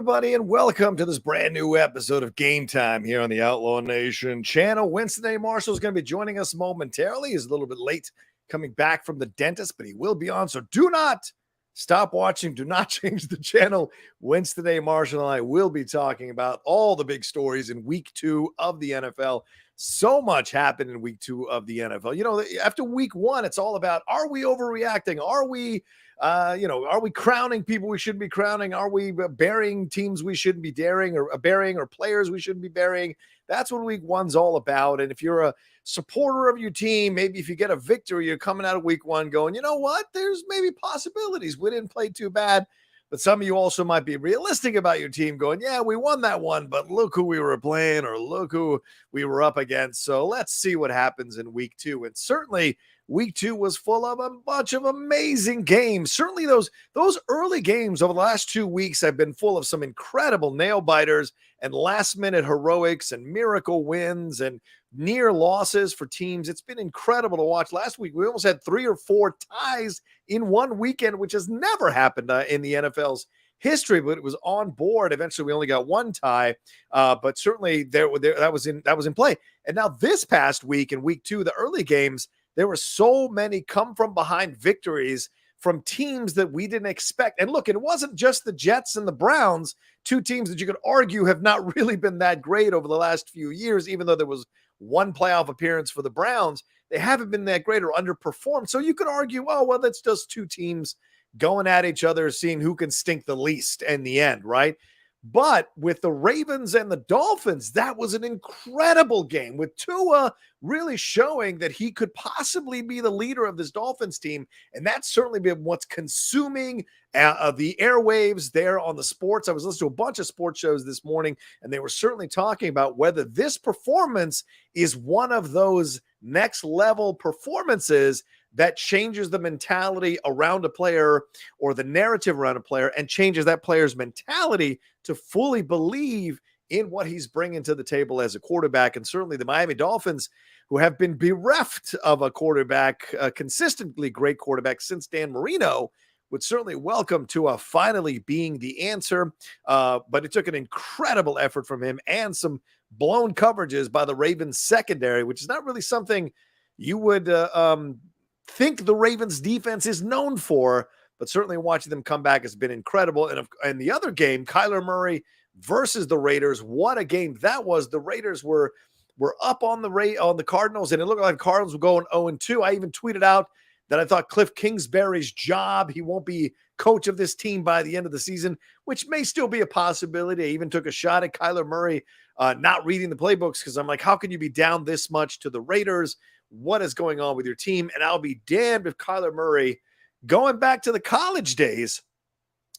everybody, and welcome to this brand new episode of Game Time here on the Outlaw Nation channel. Winston A. Marshall is going to be joining us momentarily. He's a little bit late coming back from the dentist, but he will be on. So do not stop watching. Do not change the channel. Winston A. Marshall and I will be talking about all the big stories in week 2 of the NFL. So much happened in week 2 of the NFL. You know, after week 1, it's all about, are we overreacting? Are we crowning people we shouldn't be crowning? Are we burying teams we shouldn't be burying or players we shouldn't be burying? That's what week 1's all about. And if you're a supporter of your team, maybe if you get a victory, you're coming out of week 1 going, you know what? There's maybe possibilities. We didn't play too bad. But some of you also might be realistic about your team going, yeah, we won that one, but look who we were playing or look who we were up against. So let's see what happens in week 2. And certainly week 2 was full of a bunch of amazing games. Certainly those early games over the last 2 weeks have been full of some incredible nail biters and last minute heroics and miracle wins and near losses for teams. It's been incredible to watch. Last week, we almost had 3 or 4 ties in one weekend, which has never happened in the NFL's history, but it was on board. Eventually, we only got 1 tie, but certainly that was in play. And now this past week, in week 2, the early games, there were so many come from behind victories from teams that we didn't expect. And look, it wasn't just the Jets and the Browns, 2 teams that you could argue have not really been that great over the last few years, even though there was 1 playoff appearance for the Browns. They haven't been that great or underperformed. So you could argue, oh, well, that's just 2 teams going at each other, seeing who can stink the least in the end, right? But with the Ravens and the Dolphins, that was an incredible game with Tua really showing that he could possibly be the leader of this Dolphins team. And that's certainly been what's consuming the airwaves there on the sports. I was listening to a bunch of sports shows this morning, and they were certainly talking about whether this performance is one of those next level performances that changes the mentality around a player or the narrative around a player and changes that player's mentality to fully believe in what he's bringing to the table as a quarterback. And certainly the Miami Dolphins, who have been bereft of a quarterback, a consistently great quarterback since Dan Marino, would certainly welcome Tua finally being the answer. But it took an incredible effort from him and some blown coverages by the Ravens secondary, which is not really something you would think the Ravens defense is known for, but certainly watching them come back has been incredible. And the other game, Kyler Murray versus the Raiders, what a game that was. The Raiders were up on the Cardinals, and it looked like the Cardinals were going 0-2. I even tweeted out that I thought Cliff Kingsbury's job, he won't be coach of this team by the end of the season, which may still be a possibility. I even took a shot at Kyler Murray not reading the playbooks because I'm like, how can you be down this much to the Raiders? What is going on with your team? And I'll be damned if Kyler Murray, going back to the college days,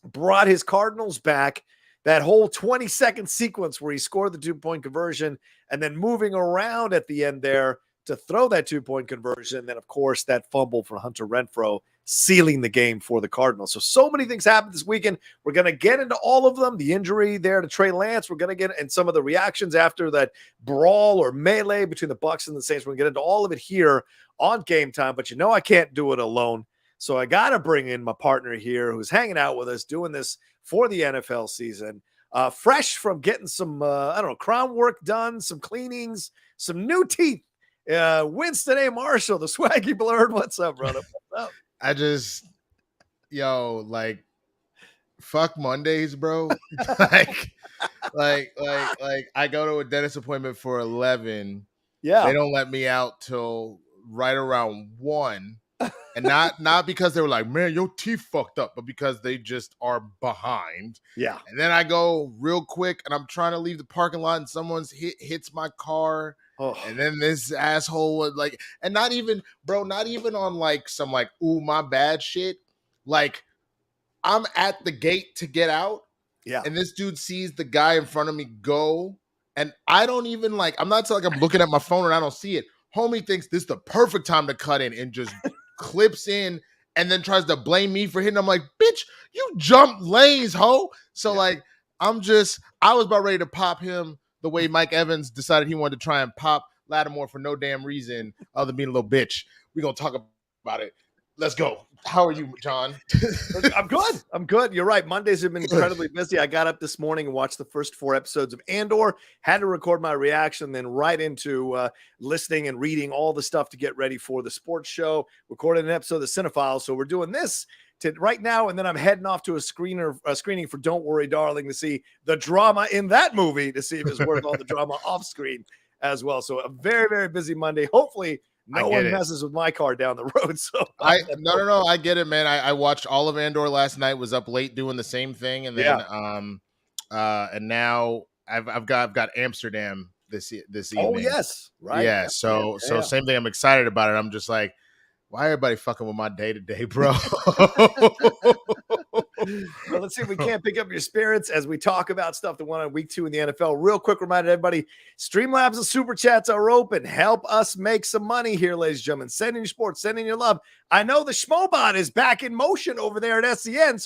brought his Cardinals back. That whole 20-second sequence where he scored the 2-point conversion and then moving around at the end there to throw that 2-point conversion. And then, of course, that fumble for Hunter Renfrow sealing the game for the Cardinals. So many things happened this weekend. We're going to get into all of them. The injury there to Trey Lance. We're going to get in some of the reactions after that brawl or melee between the Bucs and the Saints. We're going to get into all of it here on Game Time. But you know I can't do it alone. So I got to bring in my partner here who's hanging out with us, doing this for the NFL season. Fresh from getting some, crown work done, some cleanings, some new teeth. Winston A. Marshall, the swaggy blurred. What's up, brother? What's up? Fuck Mondays, bro. like I go to a dentist appointment for 11. Yeah. They don't let me out till right around 1. And not because they were like, man, your teeth fucked up, but because they just are behind. Yeah. And then I go real quick and I'm trying to leave the parking lot and someone's hits my car. Oh. And then this asshole would and not even on some ooh, my bad shit. Like, I'm at the gate to get out. Yeah. And this dude sees the guy in front of me go. And I don't even I'm not I'm looking at my phone and I don't see it. Homie thinks this is the perfect time to cut in and just clips in and then tries to blame me for hitting. I'm like, bitch, you jumped lanes, ho. So I was about ready to pop him the way Mike Evans decided he wanted to try and pop Lattimore for no damn reason other than being a little bitch. We're going to talk about it. Let's go. How are you, John? I'm good. I'm good. You're right. Mondays have been incredibly busy. I got up this morning and watched the first 4 episodes of Andor, had to record my reaction, then right into listening and reading all the stuff to get ready for the sports show, recorded an episode of the Cinephiles. So we're doing this right now, and then I'm heading off to a screening for Don't Worry, Darling, to see the drama in that movie, to see if it's worth all the drama off screen as well. So a very, very busy Monday. Hopefully no one messes with my car down the road. So no, I get it, man. I watched all of Andor last night, was up late doing the same thing, and then and now I've got Amsterdam this evening. Oh yes, right. Yeah, so same thing. I'm excited about it. I'm just like, why everybody fucking with my day to day, bro? Well, let's see if we can't pick up your spirits as we talk about stuff that went on week 2 in the NFL. Real quick reminder, everybody, Streamlabs and SuperChats are open. Help us make some money here, ladies and gentlemen. Send in your sports, send in your love. I know the Schmobot is back in motion over there at SEN,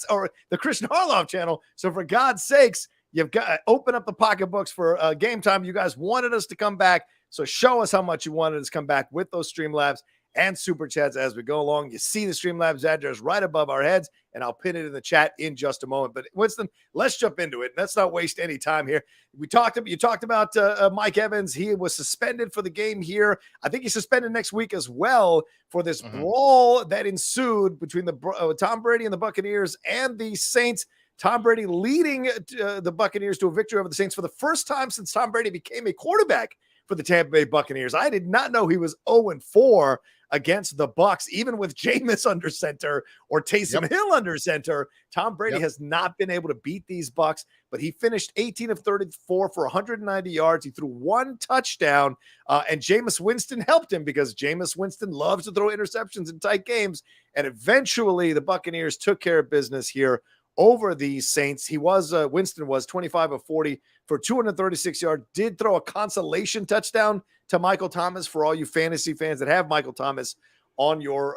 or the Christian Harloff channel. So for God's sakes, you've got to open up the pocketbooks for game time. You guys wanted us to come back, so show us how much you wanted us to come back with those Streamlabs and Super Chats as we go along. You see the Streamlabs address right above our heads, and I'll pin it in the chat in just a moment. But Winston, let's jump into it. Let's not waste any time here. You talked about Mike Evans. He was suspended for the game here. I think he's suspended next week as well for this brawl that ensued between the Tom Brady and the Buccaneers and the Saints. Tom Brady leading the Buccaneers to a victory over the Saints for the first time since Tom Brady became a quarterback for the Tampa Bay Buccaneers. I did not know he was 0-4 against the Bucs, even with Jameis under center or Taysom Hill under center. Tom Brady has not been able to beat these Bucs, but he finished 18 of 34 for 190 yards. He threw 1 touchdown, and Jameis Winston helped him because Jameis Winston loves to throw interceptions in tight games. And eventually the Buccaneers took care of business here over the Saints. Winston was 25 of 40 for 236 yards, did throw a consolation touchdown to Michael Thomas for all you fantasy fans that have Michael Thomas on your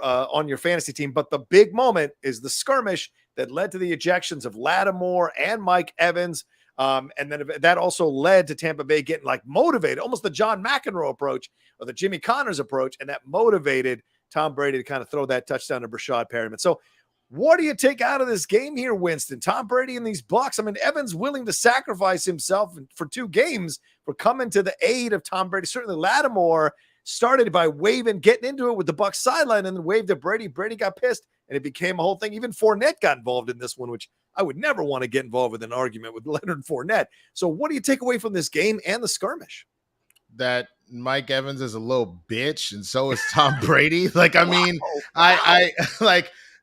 fantasy team. But the big moment is the skirmish that led to the ejections of Lattimore and Mike Evans. And then that also led to Tampa Bay getting motivated, almost the John McEnroe approach or the Jimmy Connors approach. And that motivated Tom Brady to kind of throw that touchdown to Brashad Perriman. So what do you take out of this game here, Winston? Tom Brady and these Bucs. I mean, Evans willing to sacrifice himself for 2 games for coming to the aid of Tom Brady. Certainly Lattimore started by getting into it with the Bucs sideline and then waved at Brady. Brady got pissed and it became a whole thing. Even Fournette got involved in this one, which I would never want to get involved with an argument with Leonard Fournette. So what do you take away from this game and the skirmish? That Mike Evans is a little bitch, and so is Tom Brady. I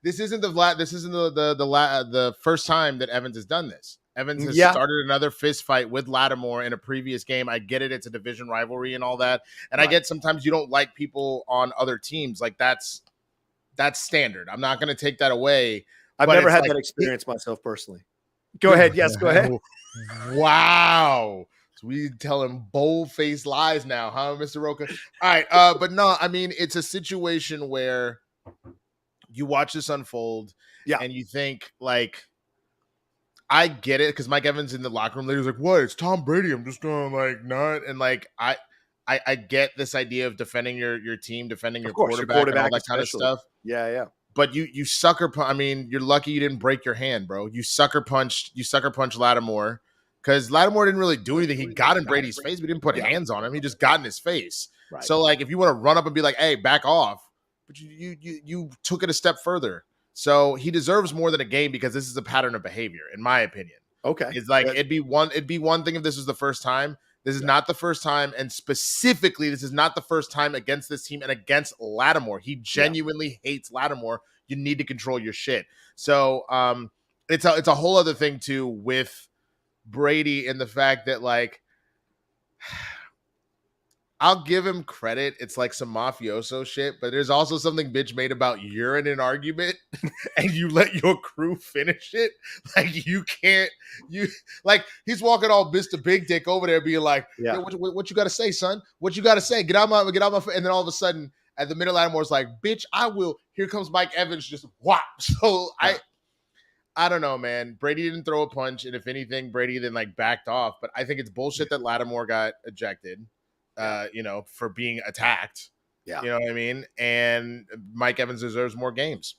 This isn't the first time that Evans has done this. Evans has started another fist fight with Lattimore in a previous game. I get it. It's a division rivalry and all that. And I get sometimes you don't like people on other teams. That's standard. I'm not going to take that away. I've never had that experience myself personally. Go ahead. Yes, go ahead. Wow. So we telling bold-faced lies now, huh, Mr. Rocha? All right. But no, I mean, it's a situation where you watch this unfold and you think I get it because Mike Evans in the locker room, he was like, what? It's Tom Brady. I'm just going not. And I get this idea of defending your team, defending your quarterback and all that kind of stuff. Yeah. But you sucker punch. I mean, you're lucky you didn't break your hand, bro. You sucker punched Lattimore because Lattimore didn't really do anything. He got in Brady's face, but he didn't put hands on him. He just got in his face. Right. So if you want to run up and be like, hey, back off. But you took it a step further. So he deserves more than a game because this is a pattern of behavior, in my opinion. Okay. It's it'd be one thing if this was the first time. This is not the first time, and specifically, this is not the first time against this team and against Lattimore. He genuinely hates Lattimore. You need to control your shit. So it's a whole other thing too with Brady and the fact that I'll give him credit. It's some mafioso shit, but there's also something bitch made about you're in an argument and you let your crew finish it. He's walking all Mr. Big Dick over there being like, yeah, what you got to say, son? What you got to say? Get out my, and then all of a sudden at the minute Lattimore's like, bitch, I will. Here comes Mike Evans just whop. So I don't know, man. Brady didn't throw a punch. And if anything, Brady then backed off. But I think it's bullshit that Lattimore got ejected. For being attacked. Yeah. You know what I mean? And Mike Evans deserves more games.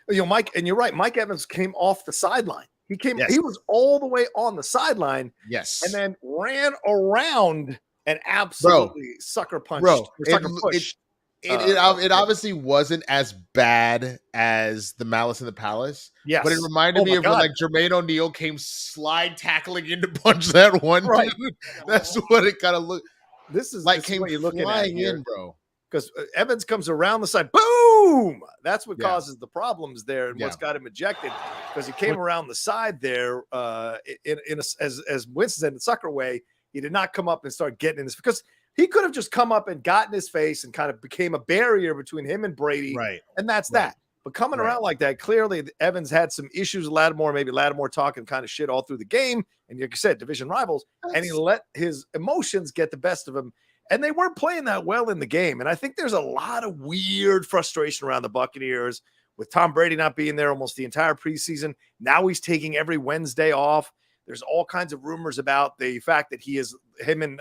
Mike, and you're right. Mike Evans came off the sideline. Yes. He was all the way on the sideline and Yes. then ran around and Bro, absolutely sucker punched bro, or sucker pushed. it obviously wasn't as bad as the Malice in the Palace. Yes. But it reminded Oh me my of when God. like Jermaine O'Neal came slide tackling in to punch that one Right. dude. That's what it kind of looked This is like. this is Came what you're looking at flying here. in, bro. Because Evans comes around the side, boom! That's what Yeah. causes the problems there, and what's got him ejected. Because he came around the side there, as Winston said, in the sucker way. He did not come up and start getting in this, because he could have just come up and gotten his face and kind of became a barrier between him and Brady, Right. and that's that. But coming around like that, clearly Evans had some issues with Lattimore. Maybe Lattimore talking kind of shit all through the game, and like you said, division rivals, and he let his emotions get the best of him. And they weren't playing that well in the game. And I think there's a lot of weird frustration around the Buccaneers with Tom Brady not being there almost the entire preseason. Now he's taking every Wednesday off. There's all kinds of rumors about the fact that him and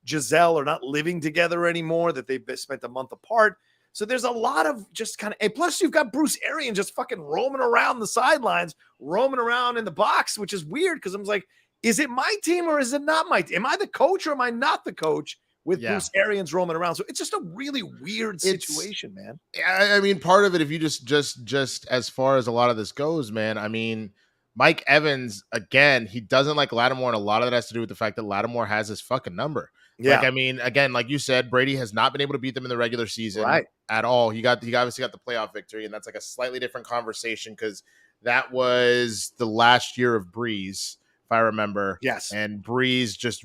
Giselle are not living together anymore, that they've spent a month apart. So there's a lot of just kind of, and plus you've got Bruce Arians just fucking roaming around the sidelines, roaming around in the box, which is weird because I'm like, is it my team or is it not my team? Am I the coach or am I not the coach? With Bruce Arians roaming around. So it's just a really weird situation, man. I mean, part of it, if you just as far as a lot of this goes, man, I mean, Mike Evans, again, he doesn't like Lattimore, and a lot of that has to do with the fact that Lattimore has his fucking number. Yeah. Like, I mean, again, like you said, Brady has not been able to beat them in the regular season at all. He obviously got the playoff victory, and that's like a slightly different conversation because that was the last year of Breeze, if I remember. Yes. And Breeze just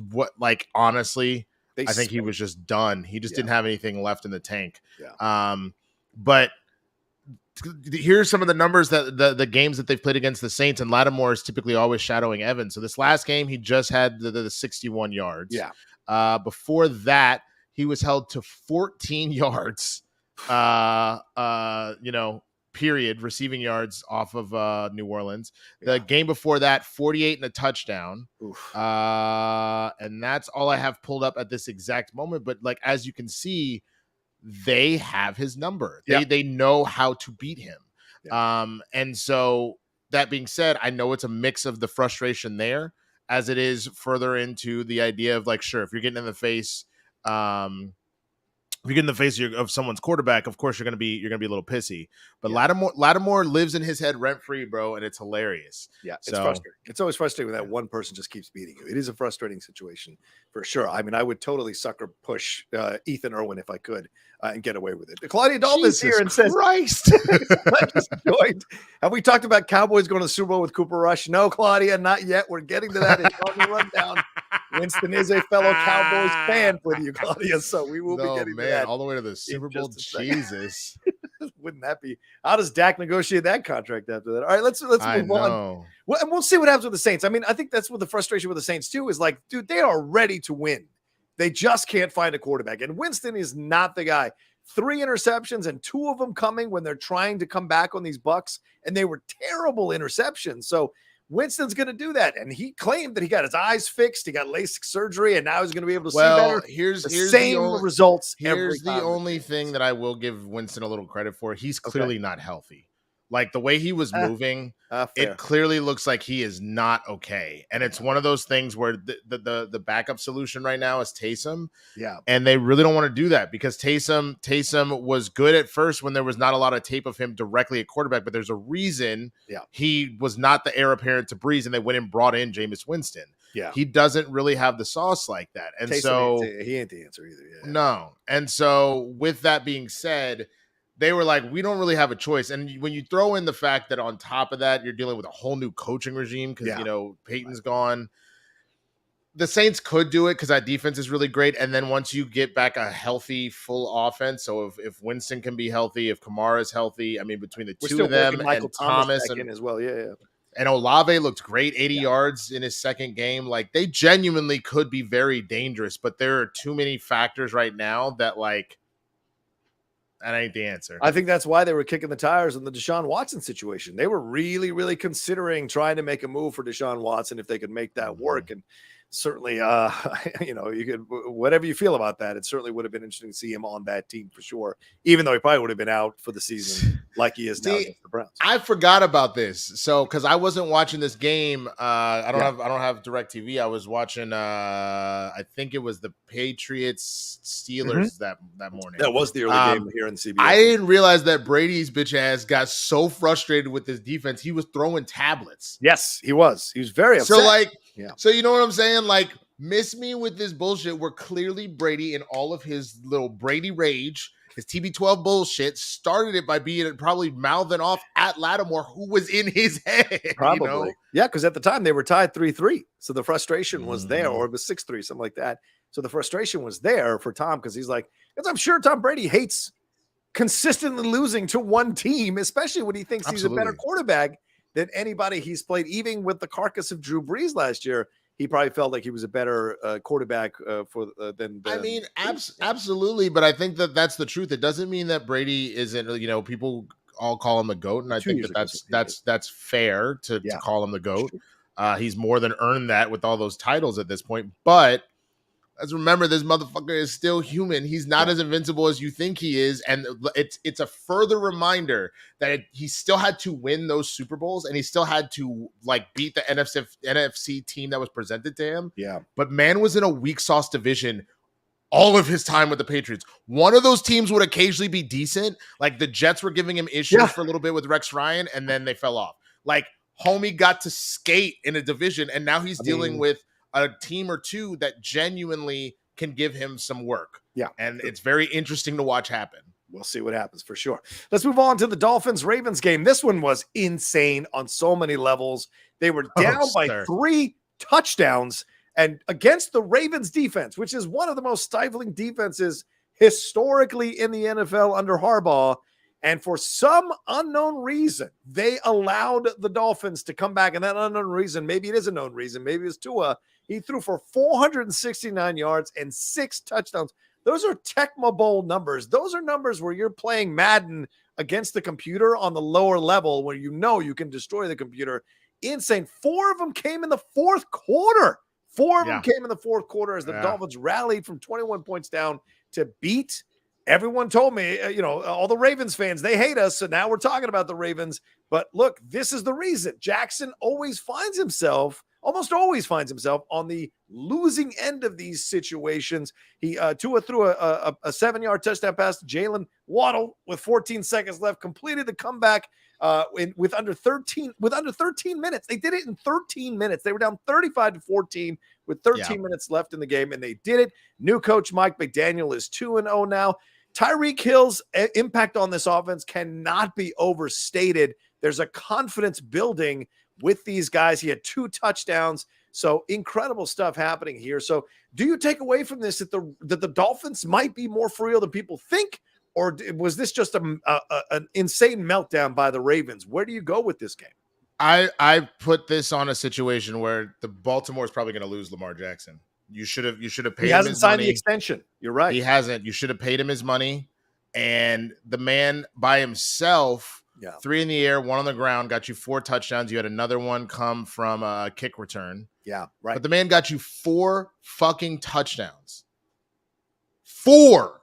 honestly, I think he was just done. He just didn't have anything left in the tank. Yeah. But here's some of the numbers that the games that they've played against the Saints, and Lattimore is typically always shadowing Evans. So this last game, he just had the 61 yards. Yeah. Before that, he was held to 14 yards. Period, receiving yards off of New Orleans. The game before that, 48 and a touchdown. And that's all I have pulled up at this exact moment. But like, as you can see, they have his number. They know how to beat him. And so that being said, I know it's a mix of the frustration there as it is further into the idea of like, sure, if you're getting in the face, if you get in the face of someone's quarterback, of course you're gonna be a little pissy. But Lattimore lives in his head rent free, bro, and it's hilarious. Yeah, it's frustrating. It's always frustrating when that one person just keeps beating you. It is a frustrating situation for sure. I mean, I would totally sucker push Ethan Irwin if I could and get away with it. Claudia Dalton is here and says, Christ. I just joined. Have we talked about Cowboys going to the Super Bowl with Cooper Rush? No, Claudia, not yet. We're getting to that. It's on the rundown. Winston is a fellow Cowboys fan for you, Claudia, so we will be getting to that. All the way to the Super Bowl. Jesus. Wouldn't that be? How does Dak negotiate that contract after that? All right, let's move on. Well, and we'll see what happens with the Saints. I mean, I think that's what the frustration with the Saints too is like, dude, they are ready to win. They just can't find a quarterback. And Winston is not the guy. 3 interceptions and 2 of them coming when they're trying to come back on these Bucs, and they were terrible interceptions. So Winston's going to do that. And he claimed that he got his eyes fixed. He got LASIK surgery, and now he's going to be able to see better. Here's the results. Here's the only thing that I will give Winston a little credit for. He's clearly not healthy. Like the way he was moving, it clearly looks like he is not okay. And it's one of those things where the backup solution right now is Taysom. Yeah. And they really don't want to do that because Taysom was good at first when there was not a lot of tape of him directly at quarterback, but there's a reason he was not the heir apparent to Breeze, and they went and brought in Jameis Winston. Yeah. He doesn't really have the sauce like that. And Taysom he ain't the answer either. Yeah. No. And so with that being said, they were like, we don't really have a choice. And when you throw in the fact that on top of that, you're dealing with a whole new coaching regime because, Peyton's gone. The Saints could do it because that defense is really great. And then once you get back a healthy, full offense, so if Winston can be healthy, if Kamara is healthy, I mean, between the two of them and Thomas and as well. Yeah. And Olave looked great, 80 yards in his second game. Like, they genuinely could be very dangerous, but there are too many factors right now that, like, that ain't the answer. I think that's why they were kicking the tires in the Deshaun Watson situation. They were really, really considering trying to make a move for Deshaun Watson if they could make that work. And certainly, you could, whatever you feel about that, it certainly would have been interesting to see him on that team for sure, even though he probably would have been out for the season like he is now against the Browns. I forgot about this. So, because I wasn't watching this game, I don't have DirecTV. I was watching, I think it was the Patriots Steelers that morning. That was the early game here in CBS. I didn't realize that Brady's bitch ass got so frustrated with his defense, he was throwing tablets. Yes, he was. He was very upset. So you know what I'm saying? Like, miss me with this bullshit where clearly Brady in all of his little Brady rage, his TB12 bullshit, started it by being probably mouthing off at Lattimore, who was in his head. Probably. You know? Yeah, because at the time they were tied 3-3. So the frustration was there, or it was 6-3, something like that. So the frustration was there for Tom because he's like, because I'm sure Tom Brady hates consistently losing to one team, especially when he thinks he's a better quarterback than anybody he's played. Even with the carcass of Drew Brees last year, he probably felt like he was a better quarterback than. I mean, absolutely, but I think that's the truth. It doesn't mean that Brady isn't. People all call him the GOAT, and I think that's fair to call him the GOAT. He's more than earned that with all those titles at this point. But let's remember, this motherfucker is still human. He's not as invincible as you think he is, and it's a further reminder that he still had to win those Super Bowls, and he still had to beat the NFC team that was presented to him. Yeah, but man was in a weak sauce division all of his time with the Patriots. One of those teams would occasionally be decent. Like the Jets were giving him issues for a little bit with Rex Ryan, and then they fell off. Like homie got to skate in a division, and now he's dealing with a team or two that genuinely can give him some work. Yeah. And it's very interesting to watch happen. We'll see what happens for sure. Let's move on to the Dolphins-Ravens game. This one was insane on so many levels. They were down by 3 touchdowns, and against the Ravens defense, which is one of the most stifling defenses historically in the NFL under Harbaugh. And for some unknown reason, they allowed the Dolphins to come back. And that unknown reason, maybe it is a known reason, maybe it's Tua. He threw for 469 yards and 6 touchdowns. Those are Tecmo Bowl numbers. Those are numbers where you're playing Madden against the computer on the lower level where you can destroy the computer. Insane. 4 of them came in the fourth quarter. 4 of them came in the fourth quarter as the Dolphins rallied from 21 points down to beat. Everyone told me, all the Ravens fans, they hate us. So now we're talking about the Ravens. But look, this is the reason. Jackson almost always finds himself on the losing end of these situations. Tua threw a 7-yard touchdown pass to Jalen Waddle with 14 seconds left, completed the comeback with under 13 minutes. They did it in 13 minutes. They were down 35-14 with 13 minutes left in the game, and they did it. New coach Mike McDaniel is 2-0 now. Tyreek Hill's impact on this offense cannot be overstated. There's a confidence building with these guys. He had 2 touchdowns. So incredible stuff happening here. So do you take away from this that the Dolphins might be more for real than people think? Or was this just an insane meltdown by the Ravens? Where do you go with this game? I put this on a situation where the Baltimore is probably going to lose Lamar Jackson. You should have paid him his money. He hasn't signed the extension. You're right. He hasn't. You should have paid him his money. And the man by himself, 3 in the air, 1 on the ground, got you 4 touchdowns. You had another one come from a kick return. Yeah, right. But the man got you 4 fucking touchdowns. 4.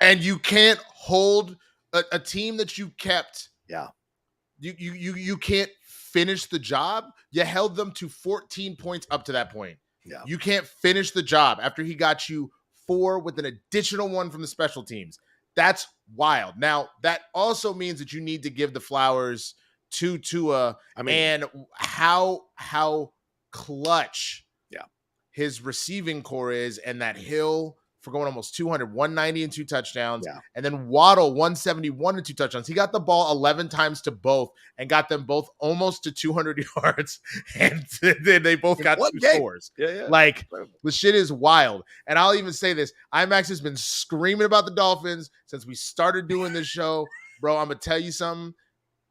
And you can't hold a team that you kept. Yeah. You can't finish the job. You held them to 14 points up to that point. Yeah. You can't finish the job after he got you 4 with an additional 1 from the special teams. That's wild. Now, that also means that you need to give the flowers to Tua. And how clutch his receiving core is, and that Hill for going almost 200, 190 and 2 touchdowns. Yeah. And then Waddle, 171 and 2 touchdowns. He got the ball 11 times to both and got them both almost to 200 yards. And then they both got 2 scores. Yeah. Like, the shit is wild. And I'll even say this. IMAX has been screaming about the Dolphins since we started doing this show. Bro, I'm going to tell you something.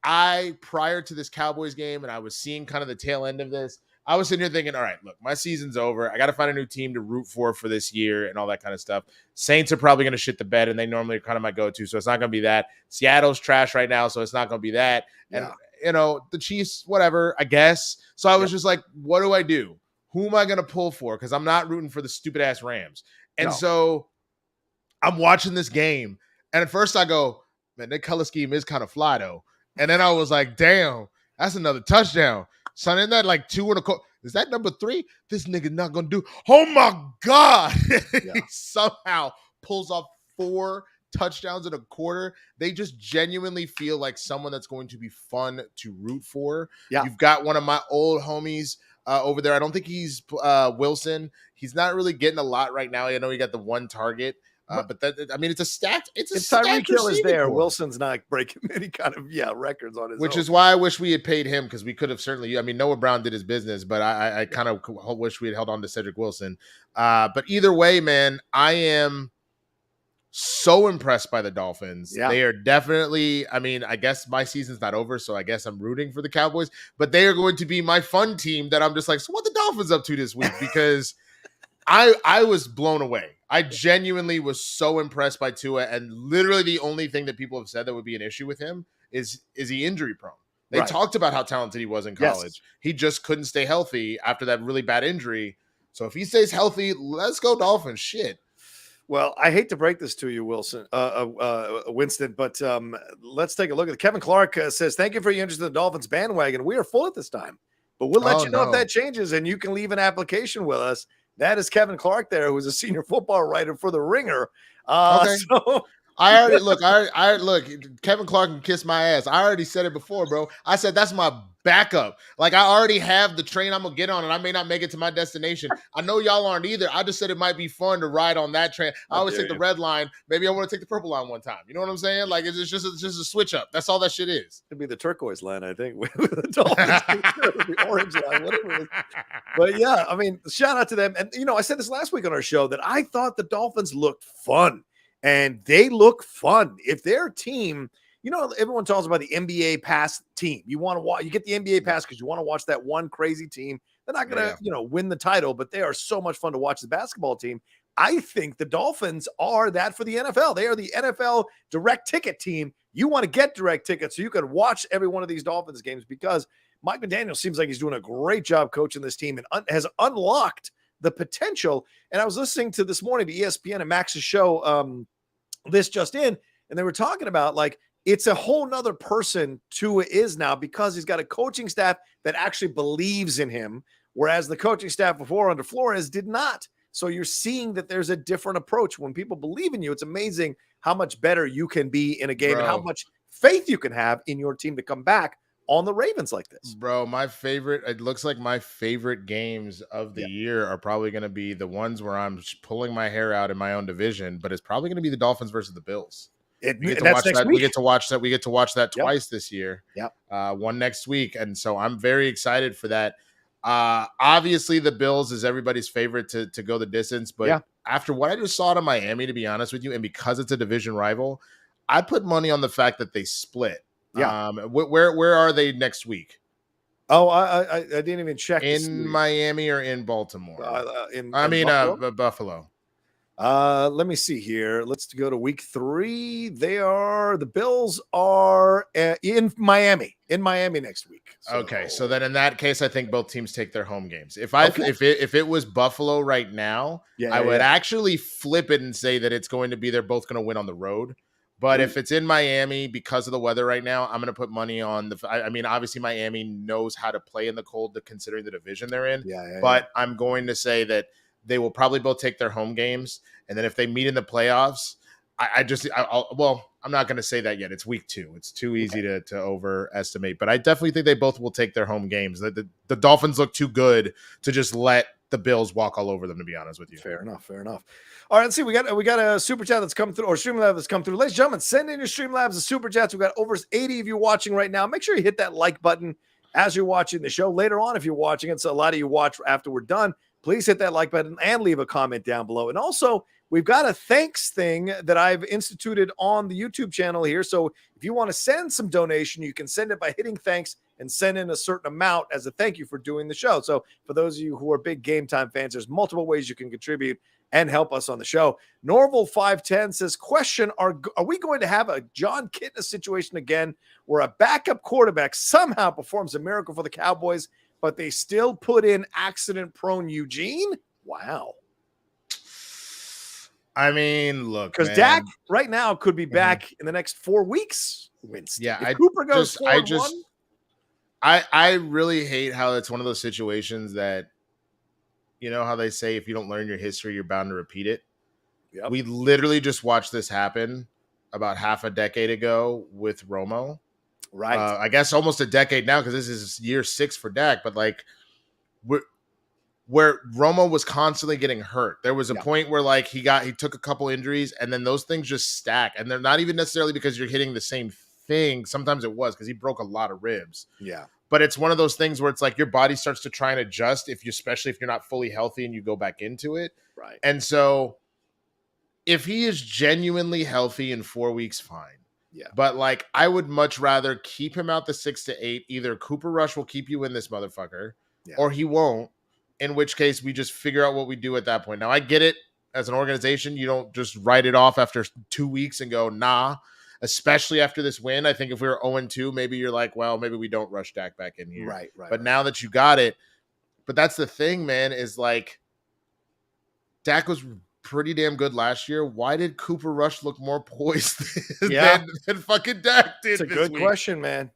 Prior to this Cowboys game, and I was seeing kind of the tail end of this, I was sitting here thinking, all right, look, my season's over. I got to find a new team to root for this year and all that kind of stuff. Saints are probably going to shit the bed, and they normally are kind of my go-to, so it's not going to be that. Seattle's trash right now, so it's not going to be that. And, the Chiefs, whatever, I guess. So I was just like, what do I do? who am I going to pull for? Because I'm not rooting for the stupid ass Rams. And No. so I'm watching this game. And at first I go, man, that color scheme is kind of fly though. And then I was like, damn, that's another touchdown. Son, isn't that like 2 and a quarter? Is that number 3? This nigga not going to do. Oh my God. He somehow pulls off 4 touchdowns in a quarter. They just genuinely feel like someone that's going to be fun to root for. Yeah. You've got one of my old homies over there. I don't think he's Wilson. He's not really getting a lot right now. I know he got the 1 target. But that, I mean, it's a stacked. It's a stacked Tyreek Hill is there. core. Wilson's not breaking any kind of records on his Which own. is why I wish we had paid him, because we could have certainly. I mean, Noah Brown did his business, but I kind of wish we had held on to Cedric Wilson. But either way, man, I am so impressed by the Dolphins. Yeah. They are definitely. I mean, I guess my season's not over, so I guess I'm rooting for the Cowboys. But they are going to be my fun team that I'm just like, so what the Dolphins up to this week? Because I was blown away. I genuinely was so impressed by Tua, and literally the only thing that people have said that would be an issue with him is he injury prone. They talked about how talented he was in college. Yes. He just couldn't stay healthy after that really bad injury. So if he stays healthy, let's go Dolphins. Shit. Well, I hate to break this to you, Winston, but let's take a look at it. Kevin Clark says, thank you for your interest in the Dolphins bandwagon. We are full at this time, but we'll let you know if that changes, and you can leave an application with us. That is Kevin Clark there, who's a senior football writer for The Ringer. Okay. So I already look. I look. Kevin Clark can kiss my ass. I already said it before, bro. I said that's my backup. Like, I already have the train I'm gonna get on, and I may not make it to my destination. I know y'all aren't either. I just said it might be fun to ride on that train. I always take the red line. Maybe I want to take the purple line one time. You know what I'm saying? Like, it's just a switch up. That's all that shit is. It'd be the turquoise line, I think, with the Dolphins, the orange line, whatever it is. But yeah, I mean, shout out to them. And I said this last week on our show that I thought the Dolphins looked fun. And they look fun. If their team, everyone talks about the NBA pass team. You want to watch, you get the NBA pass because you want to watch that one crazy team. They're not going to, win the title, but they are so much fun to watch the basketball team. I think the Dolphins are that for the NFL. They are the NFL direct ticket team. You want to get direct tickets so you can watch every one of these Dolphins games, because Mike McDaniel seems like he's doing a great job coaching this team and has unlocked the potential. And I was listening to this morning to ESPN and Max's show, this just in, and they were talking about, like, it's a whole nother person Tua is now, because he's got a coaching staff that actually believes in him, whereas the coaching staff before under Flores did not. So you're seeing that there's a different approach. When people believe in you, it's amazing how much better you can be in a game, and how much faith you can have in your team to come back on the Ravens like this. Bro, it looks like my favorite games of the year are probably going to be the ones where I'm pulling my hair out in my own division, but it's probably going to be the Dolphins versus the Bills. We get to watch that. We get to watch that twice this year. One next week. And so I'm very excited for that. Obviously the Bills is everybody's favorite to go the distance, but after what I just saw to Miami, to be honest with you, and because it's a division rival, I put money on the fact that they split. Where are they next week? Oh, I didn't even check. In Miami or in Baltimore? Buffalo. Let me see here. Let's go to week 3. The Bills are in Miami next week. So. Okay, so then in that case, I think both teams take their home games. If it was Buffalo right now, I would actually flip it and say that it's going to be they're both going to win on the road. But if it's in Miami because of the weather right now, I'm going to put money on obviously Miami knows how to play in the cold, considering the division they're in. But I'm going to say that they will probably both take their home games. And then if they meet in the playoffs, I'm not going to say that yet. It's week 2. It's too easy to overestimate. But I definitely think they both will take their home games. The Dolphins look too good to just let the Bills walk all over them, to be honest with you. Fair enough. All right, let's see. We got a super chat that's come through, or Streamlabs that's come through. Ladies and gentlemen, send in your Streamlabs and super chats. We've got over 80 of you watching right now. Make sure you hit that like button as you're watching the show. Later on, if you're watching it, so a lot of you watch after we're done, please hit that like button and leave a comment down below. And also, we've got a thanks thing that I've instituted on the YouTube channel here. So if you want to send some donation, you can send it by hitting thanks and send in a certain amount as a thank you for doing the show. So for those of you who are big Game Time fans, there's multiple ways you can contribute and help us on the show. Norval 510 says, question, are we going to have a John Kitna situation again where a backup quarterback somehow performs a miracle for the Cowboys but they still put in accident-prone Eugene. Wow. I mean, look, because Dak right now could be back in the next 4 weeks. Winston. Yeah, if Cooper goes 4-1, I really hate how it's one of those situations that, you know how they say if you don't learn your history, you're bound to repeat it. Yep. We literally just watched this happen about half a decade ago with Romo. Right. I guess almost a decade now, because this is year 6 for Dak. But like, where Romo was constantly getting hurt, there was a point where like he took a couple injuries, and then those things just stack. And they're not even necessarily because you're hitting the same thing. Sometimes it was because he broke a lot of ribs. Yeah. But it's one of those things where it's like your body starts to try and adjust, especially if you're not fully healthy and you go back into it. Right. And so if he is genuinely healthy in 4 weeks, fine. Yeah. But like, I would much rather keep him out the 6 to 8. Either Cooper Rush will keep you in this motherfucker, or he won't, in which case we just figure out what we do at that point. Now, I get it. As an organization, you don't just write it off after 2 weeks and go, nah. Especially after this win. I think if we were 0-2, maybe you're like, well, maybe we don't rush Dak back in here. Right. But now that you got it, but that's the thing, man, is like Dak was pretty damn good last year. Why did Cooper Rush look more poised than fucking Dak did? It's a good question, man.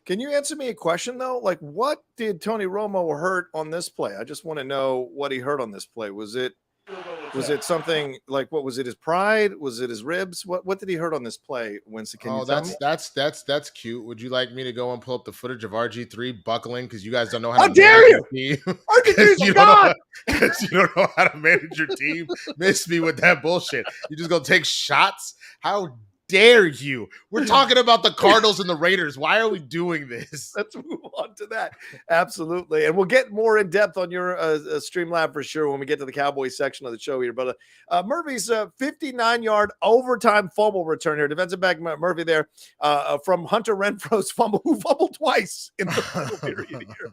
Can you answer me a question, though? Like, what did Tony Romo hurt on this play? I just want to know what he hurt on this play. Was it something like, what was it? His pride? Was it his ribs? What did he hurt on this play, Winston? Can you tell me? That's cute. Would you like me to go and pull up the footage of RG3 buckling because you guys don't know how to dare you? RG3's God. Because you don't know how to manage your team. Miss me with that bullshit. You just gonna take shots? How dare you? We're talking about the Cardinals and the Raiders. Why are we doing this? Let's move on to that. Absolutely. And we'll get more in depth on your Streamlab for sure when we get to the Cowboys section of the show here. But Murphy's 59-yard overtime fumble return here. Defensive back Murphy there from Hunter Renfro's fumble, who fumbled twice in the period here.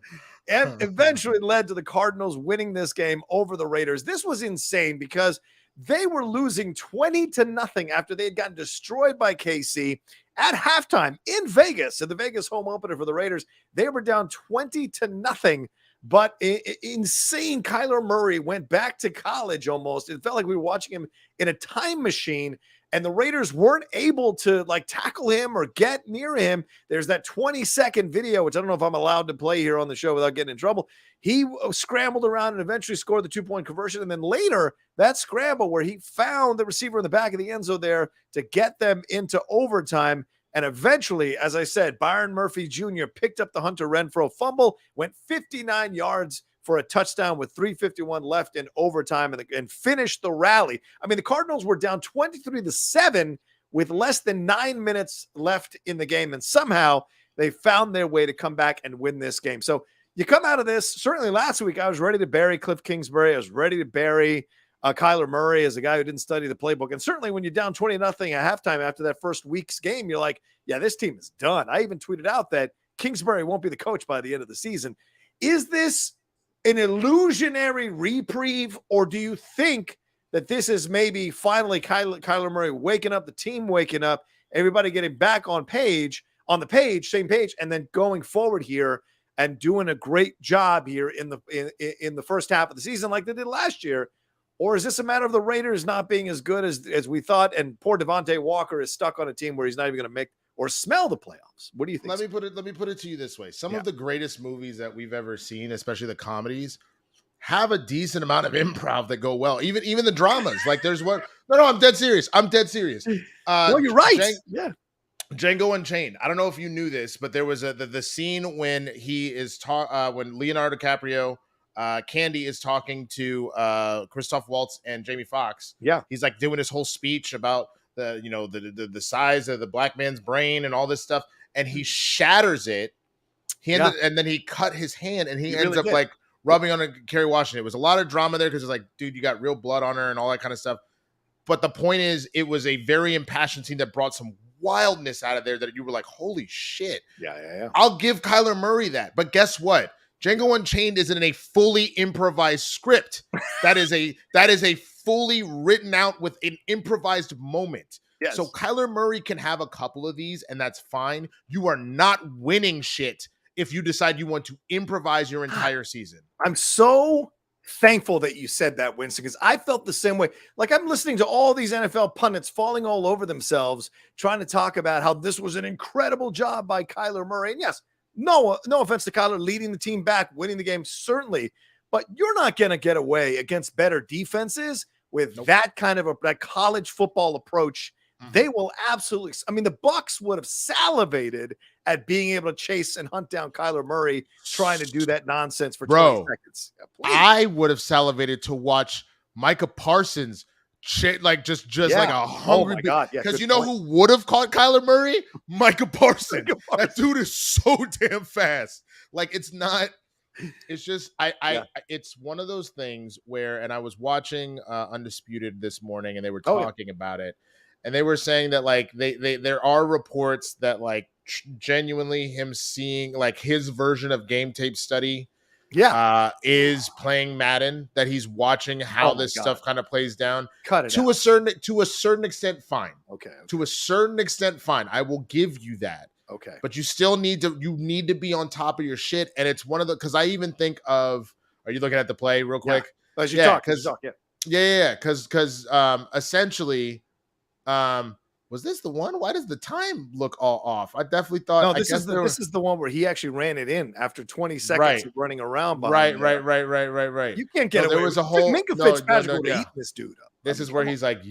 And eventually led to the Cardinals winning this game over the Raiders. This was insane because they were losing 20-0 after they had gotten destroyed by KC at halftime in Vegas, at the Vegas home opener for the Raiders. They were down 20-0, but insane Kyler Murray went back to college almost. It felt like we were watching him in a time machine, and the Raiders weren't able to like tackle him or get near him. There's that 20-second video, which I don't know if I'm allowed to play here on the show without getting in trouble. He scrambled around and eventually scored the 2-point conversion. And then later, that scramble where he found the receiver in the back of the end zone there to get them into overtime. And eventually, as I said, Byron Murphy Jr. picked up the Hunter Renfrow fumble, went 59 yards for a touchdown with 3:51 left in overtime and finished the rally. I mean, the Cardinals were down 23-7 with less than 9 minutes left in the game. And somehow they found their way to come back and win this game. So you come out of this, certainly last week, I was ready to bury Cliff Kingsbury. I was ready to bury Kyler Murray as a guy who didn't study the playbook. And certainly when you're down 20-0 at halftime after that first week's game, you're like, yeah, this team is done. I even tweeted out that Kingsbury won't be the coach by the end of the season. Is this an illusionary reprieve, or do you think that this is maybe finally Kyler Murray waking up, the team waking up, everybody getting back on the same page, and then going forward here and doing a great job here in the first half of the season like they did last year? Or is this a matter of the Raiders not being as good as we thought, and poor Devontae Walker is stuck on a team where he's not even going to make or smell the playoffs? What do you think? Let me put it to you this way. Some of the greatest movies that we've ever seen, especially the comedies, have a decent amount of improv that go well. Even the dramas. Like there's one. No, I'm dead serious. Well, you're right. Django Unchained. I don't know if you knew this, but there was the scene when he is when Leonardo DiCaprio, Candy is talking to Christoph Waltz and Jamie Foxx. Yeah, he's like doing his whole speech about the size of the black man's brain and all this stuff, and he shatters it. And then he cut his hand, and he ends up like rubbing on Kerry Washington. It was a lot of drama there because it's like, dude, you got real blood on her and all that kind of stuff. But the point is, it was a very impassioned scene that brought some wildness out of there that you were like, holy shit. Yeah. I'll give Kyler Murray that. But guess what? Django Unchained isn't a fully improvised script. That is a fully written out with an improvised moment. Yes. So Kyler Murray can have a couple of these, and that's fine. You are not winning shit if you decide you want to improvise your entire season. I'm so thankful that you said that, Winston, because I felt the same way. Like, I'm listening to all these NFL pundits falling all over themselves, trying to talk about how this was an incredible job by Kyler Murray. And yes, no offense to Kyler, leading the team back, winning the game, certainly. But you're not going to get away against better defenses with that kind of that college football approach. They will absolutely. I mean, the Bucs would have salivated at being able to chase and hunt down Kyler Murray trying to do that nonsense for 20 seconds. Yeah, I would have salivated to watch Micah Parsons like just like a hungry. Oh my God! Yeah, because you know who would have caught Kyler Murray? Micah Parsons. That dude is so damn fast. Like, it's not. It's just it's one of those things where, and I was watching Undisputed this morning, and they were talking about it. And they were saying that, like, there are reports that, like, genuinely him seeing, like, his version of game tape study is playing Madden, that he's watching how this stuff kind of plays down. Cut it to a certain extent, fine. Okay. To a certain extent, fine. I will give you that. Okay. But you still need to be on top of your shit. And it's one of the, because I even think of, are you looking at the play real quick? As you talk, because essentially, was this the one? Why does the time look all off? I definitely thought. No, this is the one where he actually ran it in after 20 seconds of running around. Right. You can't get away. There was a whole Minka Fitzpatrick would eat this dude up. This is where he's like,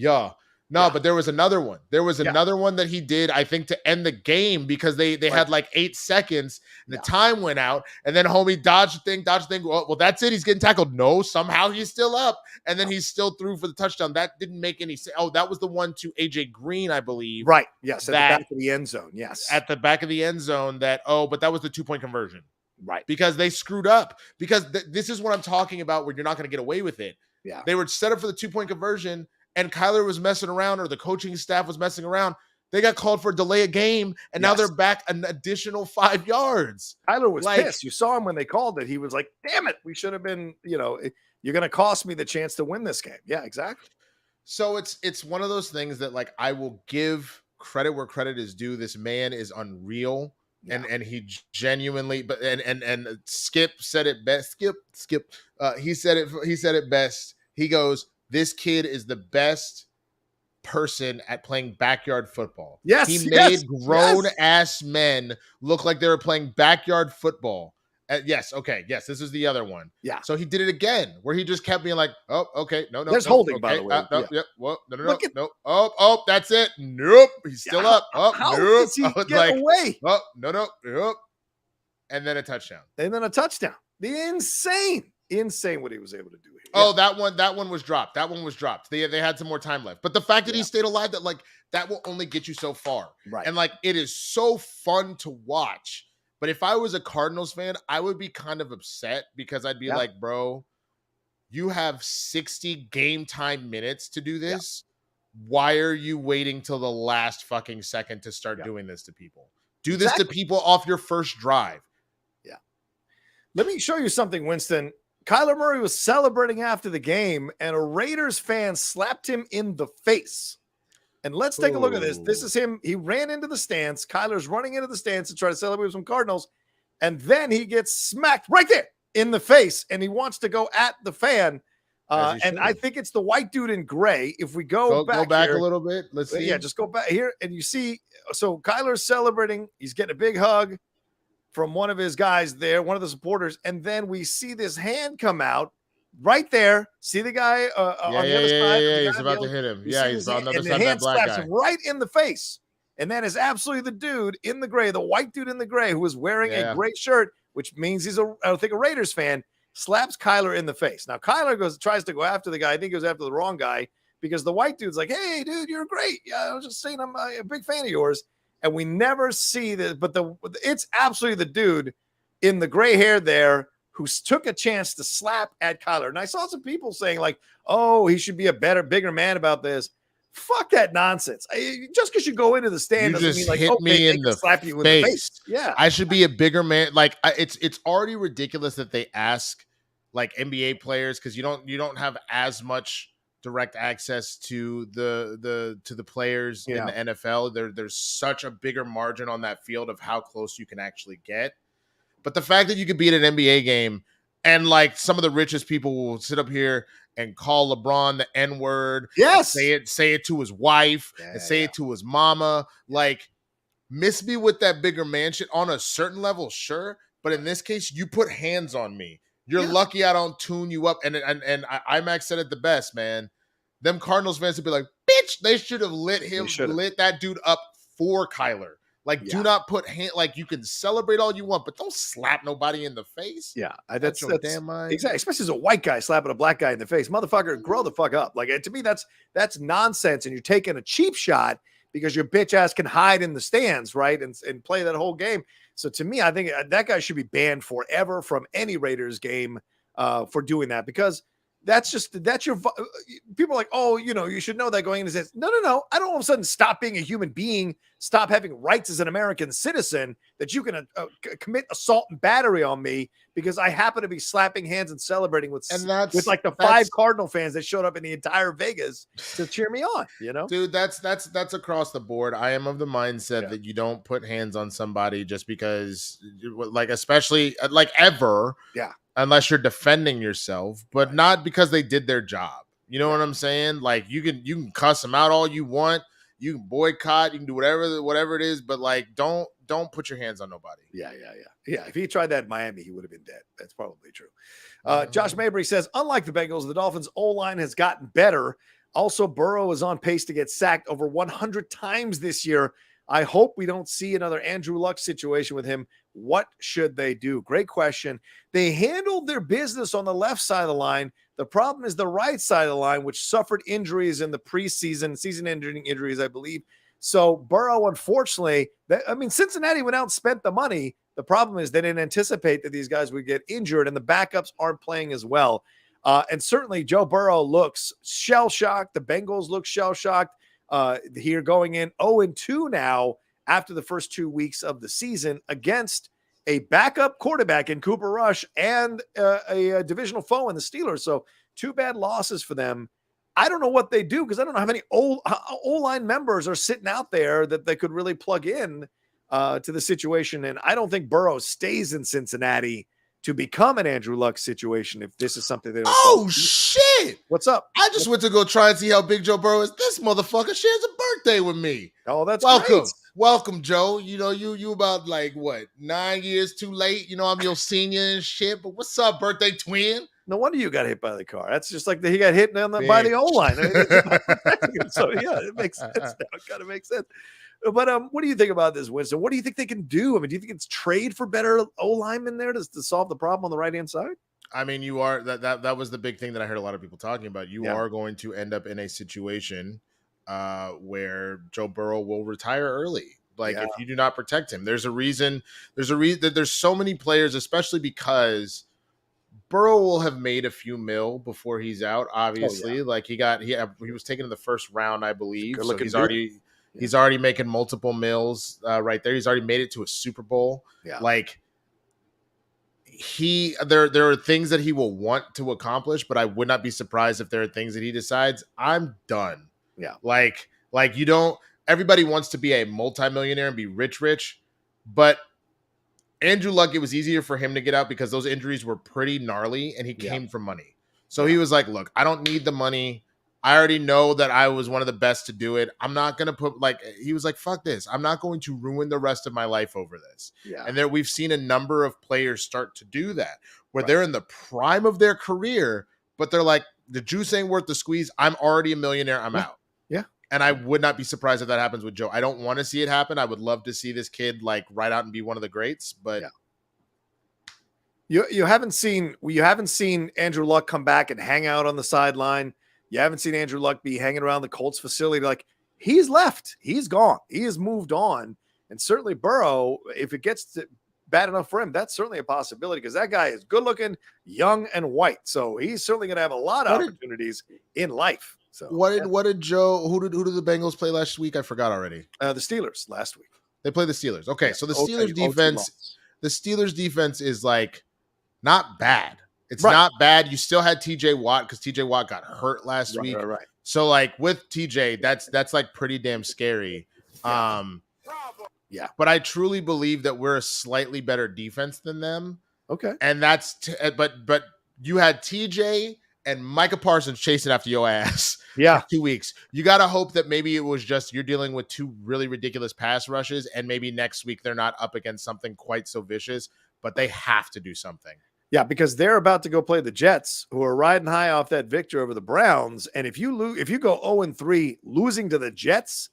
but there was another one. There was another one that he did, I think, to end the game, because they had like 8 seconds and the time went out, and then homie dodged the thing. Well, that's it. He's getting tackled. No, somehow he's still up, and then he's still through for the touchdown. That didn't make any sense. Oh, that was the one to AJ Green, I believe. Right. Yes. At the back of the end zone. Yes. At the back of the end zone. But that was the 2-point conversion. Right. Because they screwed up. Because this is what I'm talking about, where you're not going to get away with it. Yeah. They were set up for the 2-point conversion, and Kyler was messing around, or the coaching staff was messing around. They got called for a delay of game, and now they're back an additional 5 yards. Kyler was pissed. You saw him when they called it. He was like, damn it, we should have been, you're going to cost me the chance to win this game. Yeah, exactly. So it's one of those things that, like, I will give credit where credit is due. This man is unreal. Yeah. And he genuinely, and Skip said it best. Skip. He said it best. He goes, this kid is the best person at playing backyard football. Yes, he made grown ass men look like they were playing backyard football. This is the other one. Yeah. So he did it again, where he just kept being like, "Oh, okay, no, there's holding, by the way. No, that's it. Nope, he's still up. Oh, how nope. does he get away? Oh, no, and then a touchdown. Insane what he was able to do here. Oh, that one was dropped. They had some more time left. But the fact that he stayed alive, that will only get you so far. Right. And, like, it is so fun to watch. But if I was a Cardinals fan, I would be kind of upset, because I'd be like, bro, you have 60 game time minutes to do this. Yeah. Why are you waiting till the last fucking second to start doing this to people? Do this to people off your first drive. Yeah. Let me show you something, Winston. Kyler Murray was celebrating after the game, and a Raiders fan slapped him in the face. And let's take a look at this. This is him. He ran into the stands. Kyler's running into the stands to try to celebrate with some Cardinals. And then he gets smacked right there in the face, and he wants to go at the fan. And I think it's the white dude in gray. If we go back here, a little bit, let's see. Yeah, just go back here, and you see. So Kyler's celebrating. He's getting a big hug from one of his guys there, one of the supporters, and then we see this hand come out right there. See the guy on the other side? Yeah, he's about to hit him. Yeah, he's on the other side of that black guy. Him right in the face. And that is absolutely the dude in the gray, the white dude in the gray, who is wearing a gray shirt, which means he's I think a Raiders fan, slaps Kyler in the face. Now, Kyler tries to go after the guy. I think he goes after the wrong guy, because the white dude's like, hey, dude, you're great. Yeah, I was just saying I'm a big fan of yours. And we never see that, but it's absolutely the dude in the gray hair there who took a chance to slap at Kyler. And I saw some people saying, like, oh, he should be a bigger man about this. Fuck that nonsense. Just because you go into the stand doesn't mean, like, hit me in the slap you in the face. Yeah, I should be a bigger man. Like, it's already ridiculous that they ask, like, NBA players, because you don't have as much direct access to the players in the NFL. There's such a bigger margin on that field of how close you can actually get. But the fact that you could be at an NBA game and like some of the richest people will sit up here and call LeBron the N-word, Yes. say it to his wife, and say it to his mama. Like, miss me with that bigger man shit on a certain level, sure. But in this case, you put hands on me. You're lucky I don't tune you up. And IMAX said it the best, man. Them Cardinals fans would be like, bitch, they should have lit that dude up for Kyler. Like, do not put like, you can celebrate all you want, but don't slap nobody in the face. Yeah, that's your damn mind. Exactly, especially as a white guy slapping a black guy in the face. Motherfucker, grow the fuck up. Like, to me, that's nonsense, and you're taking a cheap shot because your bitch ass can hide in the stands, right, and play that whole game. So to me, I think that guy should be banned forever from any Raiders game for doing that, because that's your people are like, oh, you should know that going into this. No. I don't all of a sudden stop being a human being, stop having rights as an American citizen, that you can commit assault and battery on me because I happen to be slapping hands and celebrating with like the 5 Cardinal fans that showed up in the entire Vegas to cheer me on, Dude, that's across the board. I am of the mindset that you don't put hands on somebody just because, like, especially like ever. Yeah. Unless you're defending yourself, but not because they did their job. You know what I'm saying? Like, you can cuss them out all you want. You can boycott. You can do whatever it is, but like, don't put your hands on nobody. Yeah. If he tried that in Miami, he would have been dead. That's probably true. Josh Mabry says, unlike the Bengals, the Dolphins' O-line has gotten better. Also, Burrow is on pace to get sacked over 100 times this year. I hope we don't see another Andrew Luck situation with him. What should they do? Great question. They handled their business on the left side of the line. The problem is the right side of the line, which suffered injuries in the preseason, season-ending injuries, I believe. So Burrow, unfortunately, Cincinnati went out and spent the money. The problem is they didn't anticipate that these guys would get injured, and the backups aren't playing as well. And certainly Joe Burrow looks shell-shocked. The Bengals look shell-shocked. Here going in 0-2 now after the first 2 weeks of the season against a backup quarterback in Cooper Rush and a divisional foe in the Steelers. So 2 bad losses for them. I don't know what they do because I don't know how many O-line members are sitting out there that they could really plug in to the situation. And I don't think Burrow stays in Cincinnati to become an Andrew Luck situation if this is something they don't. Oh, shit. What's up? I just went to go try and see how big Joe Burrow is. This motherfucker shares a birthday with me. Oh, that's welcome. Great. Welcome, Joe. You about like what, 9 years too late? I'm your senior and shit. But what's up, birthday twin? No wonder you got hit by the car. That's just like he got hit by the O-line. So yeah, it makes sense now. It kind of makes sense. But what do you think about this, Winston? What do you think they can do? I mean, do you think it's trade for better O-linemen there to solve the problem on the right-hand side? I mean, you are that was the big thing that I heard a lot of people talking about. You are going to end up in a situation where Joe Burrow will retire early. Like, if you do not protect him, there's a reason that there's so many players, especially because Burrow will have made a few mil before he's out. Obviously, like he was taken in the first round, I believe. So he's already making multiple mills right there. He's already made it to a Super Bowl. Yeah. Like, there are things that he will want to accomplish, but I would not be surprised if there are things that he decides, I'm done. Yeah. Like everybody wants to be a multimillionaire and be rich, but Andrew Luck, it was easier for him to get out because those injuries were pretty gnarly and he came from money. So he was like, look, I don't need the money. I already know that I was one of the best to do it. I'm not going to he was like, fuck this. I'm not going to ruin the rest of my life over this. Yeah. And we've seen a number of players start to do that where they're in the prime of their career, but they're like, the juice ain't worth the squeeze. I'm already a millionaire. I'm out. Yeah. And I would not be surprised if that happens with Joe. I don't want to see it happen. I would love to see this kid like ride out and be one of the greats, but you haven't seen Andrew Luck come back and hang out on the sideline. You haven't seen Andrew Luck be hanging around the Colts facility. Like, he's left. He's gone. He has moved on. And certainly Burrow, if it gets bad enough for him, that's certainly a possibility because that guy is good looking, young, and white. So he's certainly going to have a lot of opportunities in life. So who did the Bengals play last week? I forgot already. The Steelers last week. They played the Steelers. Okay, so the Steelers defense is like not bad. It's not bad. You still had TJ Watt because TJ Watt got hurt last week. So like with TJ, that's like pretty damn scary. Yeah. But I truly believe that we're a slightly better defense than them. Okay. And but you had TJ and Micah Parsons chasing after your ass Yeah. for 2 weeks. You got to hope that maybe it was just you're dealing with two really ridiculous pass rushes, and maybe next week they're not up against something quite so vicious, but they have to do something. Yeah, because they're about to go play the Jets, who are riding high off that victory over the Browns. And if you go 0-3 losing to the Jets,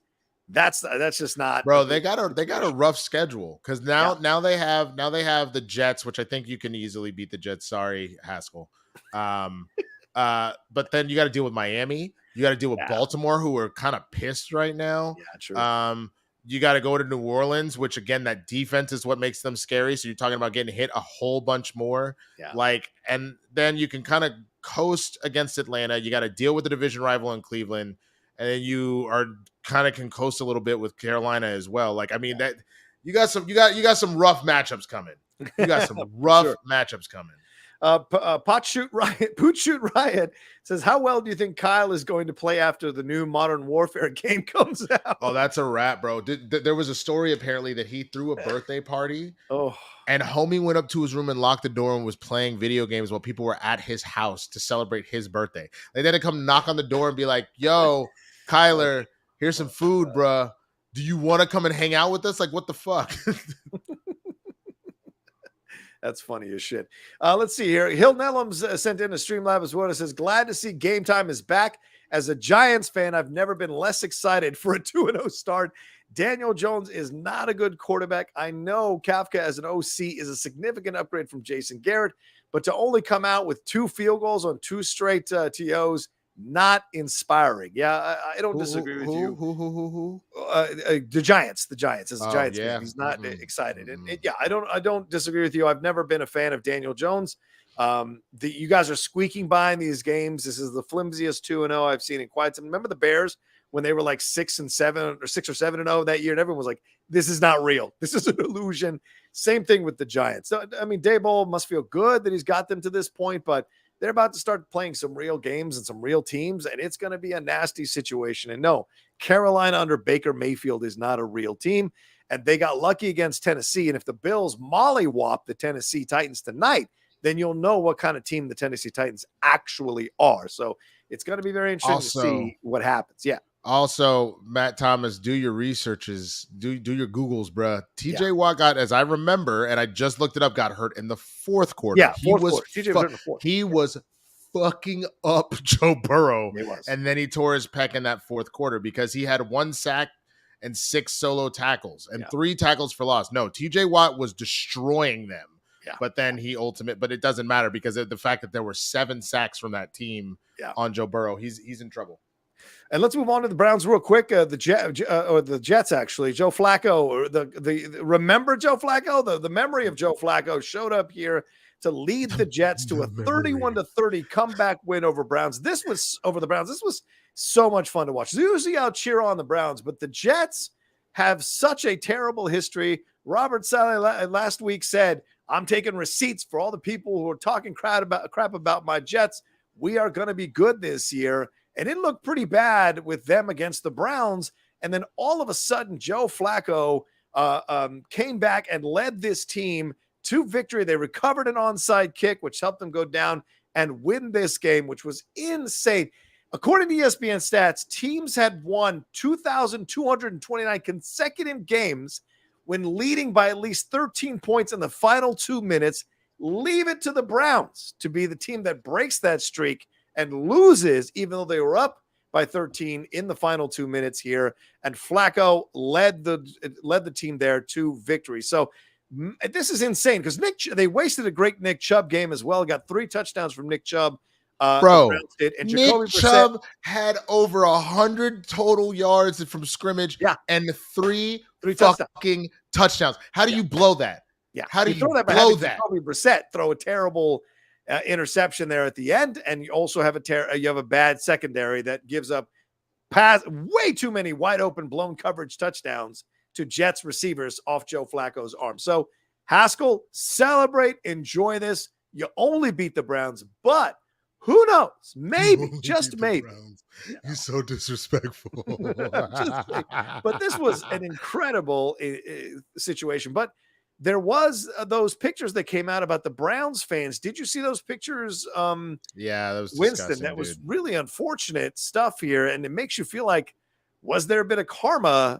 that's just not, bro. They got a rough schedule because now they have the Jets, which I think you can easily beat the Jets. Sorry, Haskell. But then you got to deal with Miami. You got to deal with Baltimore, who are kind of pissed right now. Yeah, true. You got to go to New Orleans, which again, that defense is what makes them scary. So you're talking about getting hit a whole bunch more. Yeah. And then you can kind of coast against Atlanta. You got to deal with the division rival in Cleveland, and then you are kind of can coast a little bit with Carolina as well. Like, I mean, that you got some rough matchups coming. You got some rough matchups coming. Poot Shoot Riot says, how well do you think Kyle is going to play after the new Modern Warfare game comes out? Oh, that's a wrap, bro. There was a story apparently that he threw a birthday party. Oh, and homie went up to his room and locked the door and was playing video games while people were at his house to celebrate his birthday. They had to come knock on the door and be like, yo, Kyler, here's some food, bruh. Do you want to come and hang out with us? Like, what the fuck? That's funny as shit. Let's see here. Hill Nellums sent in a Streamlabs as well. It says, glad to see Game Time is back. As a Giants fan, I've never been less excited for a 2-0 start. Daniel Jones is not a good quarterback. I know Kafka as an OC is a significant upgrade from Jason Garrett, but to only come out with 2 field goals on 2 straight TOs, not inspiring. Yeah, I don't disagree with you. Who? The Giants. As a Giants fan, he's not excited. And I don't disagree with you. I've never been a fan of Daniel Jones. You guys are squeaking by in these games. This is the flimsiest 2-0 I've seen in quite some. Remember the Bears when they were like 6-7 or 6 or 7-0 that year, and everyone was like, "This is not real. This is an illusion." Same thing with the Giants. So, I mean, Daboll must feel good that he's got them to this point, but they're about to start playing some real games and some real teams, and it's going to be a nasty situation. And no, Carolina under Baker Mayfield is not a real team, and they got lucky against Tennessee. And if the Bills mollywop the Tennessee Titans tonight, then you'll know what kind of team the Tennessee Titans actually are. So it's going to be very interesting to see what happens. Yeah. Also, Matt Thomas, do your researches, do your Googles, bruh. TJ Watt got, as I remember, and I just looked it up, got hurt in the 4th quarter. Yeah, he was fucking up Joe Burrow. And then he tore his pec in that 4th quarter because he had 1 sack and 6 solo tackles and 3 tackles for loss. No, TJ Watt was destroying them. Yeah. But then but it doesn't matter because of the fact that there were 7 sacks from that team on Joe Burrow. He's in trouble. And let's move on to the Browns real quick. The Jets, actually. Joe Flacco, or remember Joe Flacco? The memory of Joe Flacco showed up here to lead the Jets to a 31-30 comeback win over Browns. This was so much fun to watch. Usually I'll cheer on the Browns, but the Jets have such a terrible history. Robert Saleh last week said, I'm taking receipts for all the people who are talking crap about my Jets. We are going to be good this year. And it looked pretty bad with them against the Browns. And then all of a sudden, Joe Flacco came back and led this team to victory. They recovered an onside kick, which helped them go down and win this game, which was insane. According to ESPN stats, teams had won 2,229 consecutive games when leading by at least 13 points in the final 2 minutes. Leave it to the Browns to be the team that breaks that streak and loses, even though they were up by 13 in the final 2 minutes here. And Flacco led the team there to victory. So this is insane because they wasted a great Nick Chubb game as well. Got 3 touchdowns from Nick Chubb. Bro, and Nick Chubb had over 100 total yards from scrimmage and 3 fucking touchdowns. How do you blow that? Yeah. How do you blow that? Jacoby Brissett throw a terrible interception there at the end, and you also have a bad secondary that gives up way too many wide open blown coverage touchdowns to Jets receivers off Joe Flacco's arm. So Haskell, celebrate, enjoy this. You only beat the Browns, but Who knows? Maybe, Only just beat the maybe. Browns. You know, You're so disrespectful. I'm just saying. But this was an incredible situation. But there was those pictures that came out about the Browns fans. Did you see those pictures? Yeah, that was Winston, disgusting, that was dude. really unfortunate stuff here. And it makes you feel like, was there a bit of karma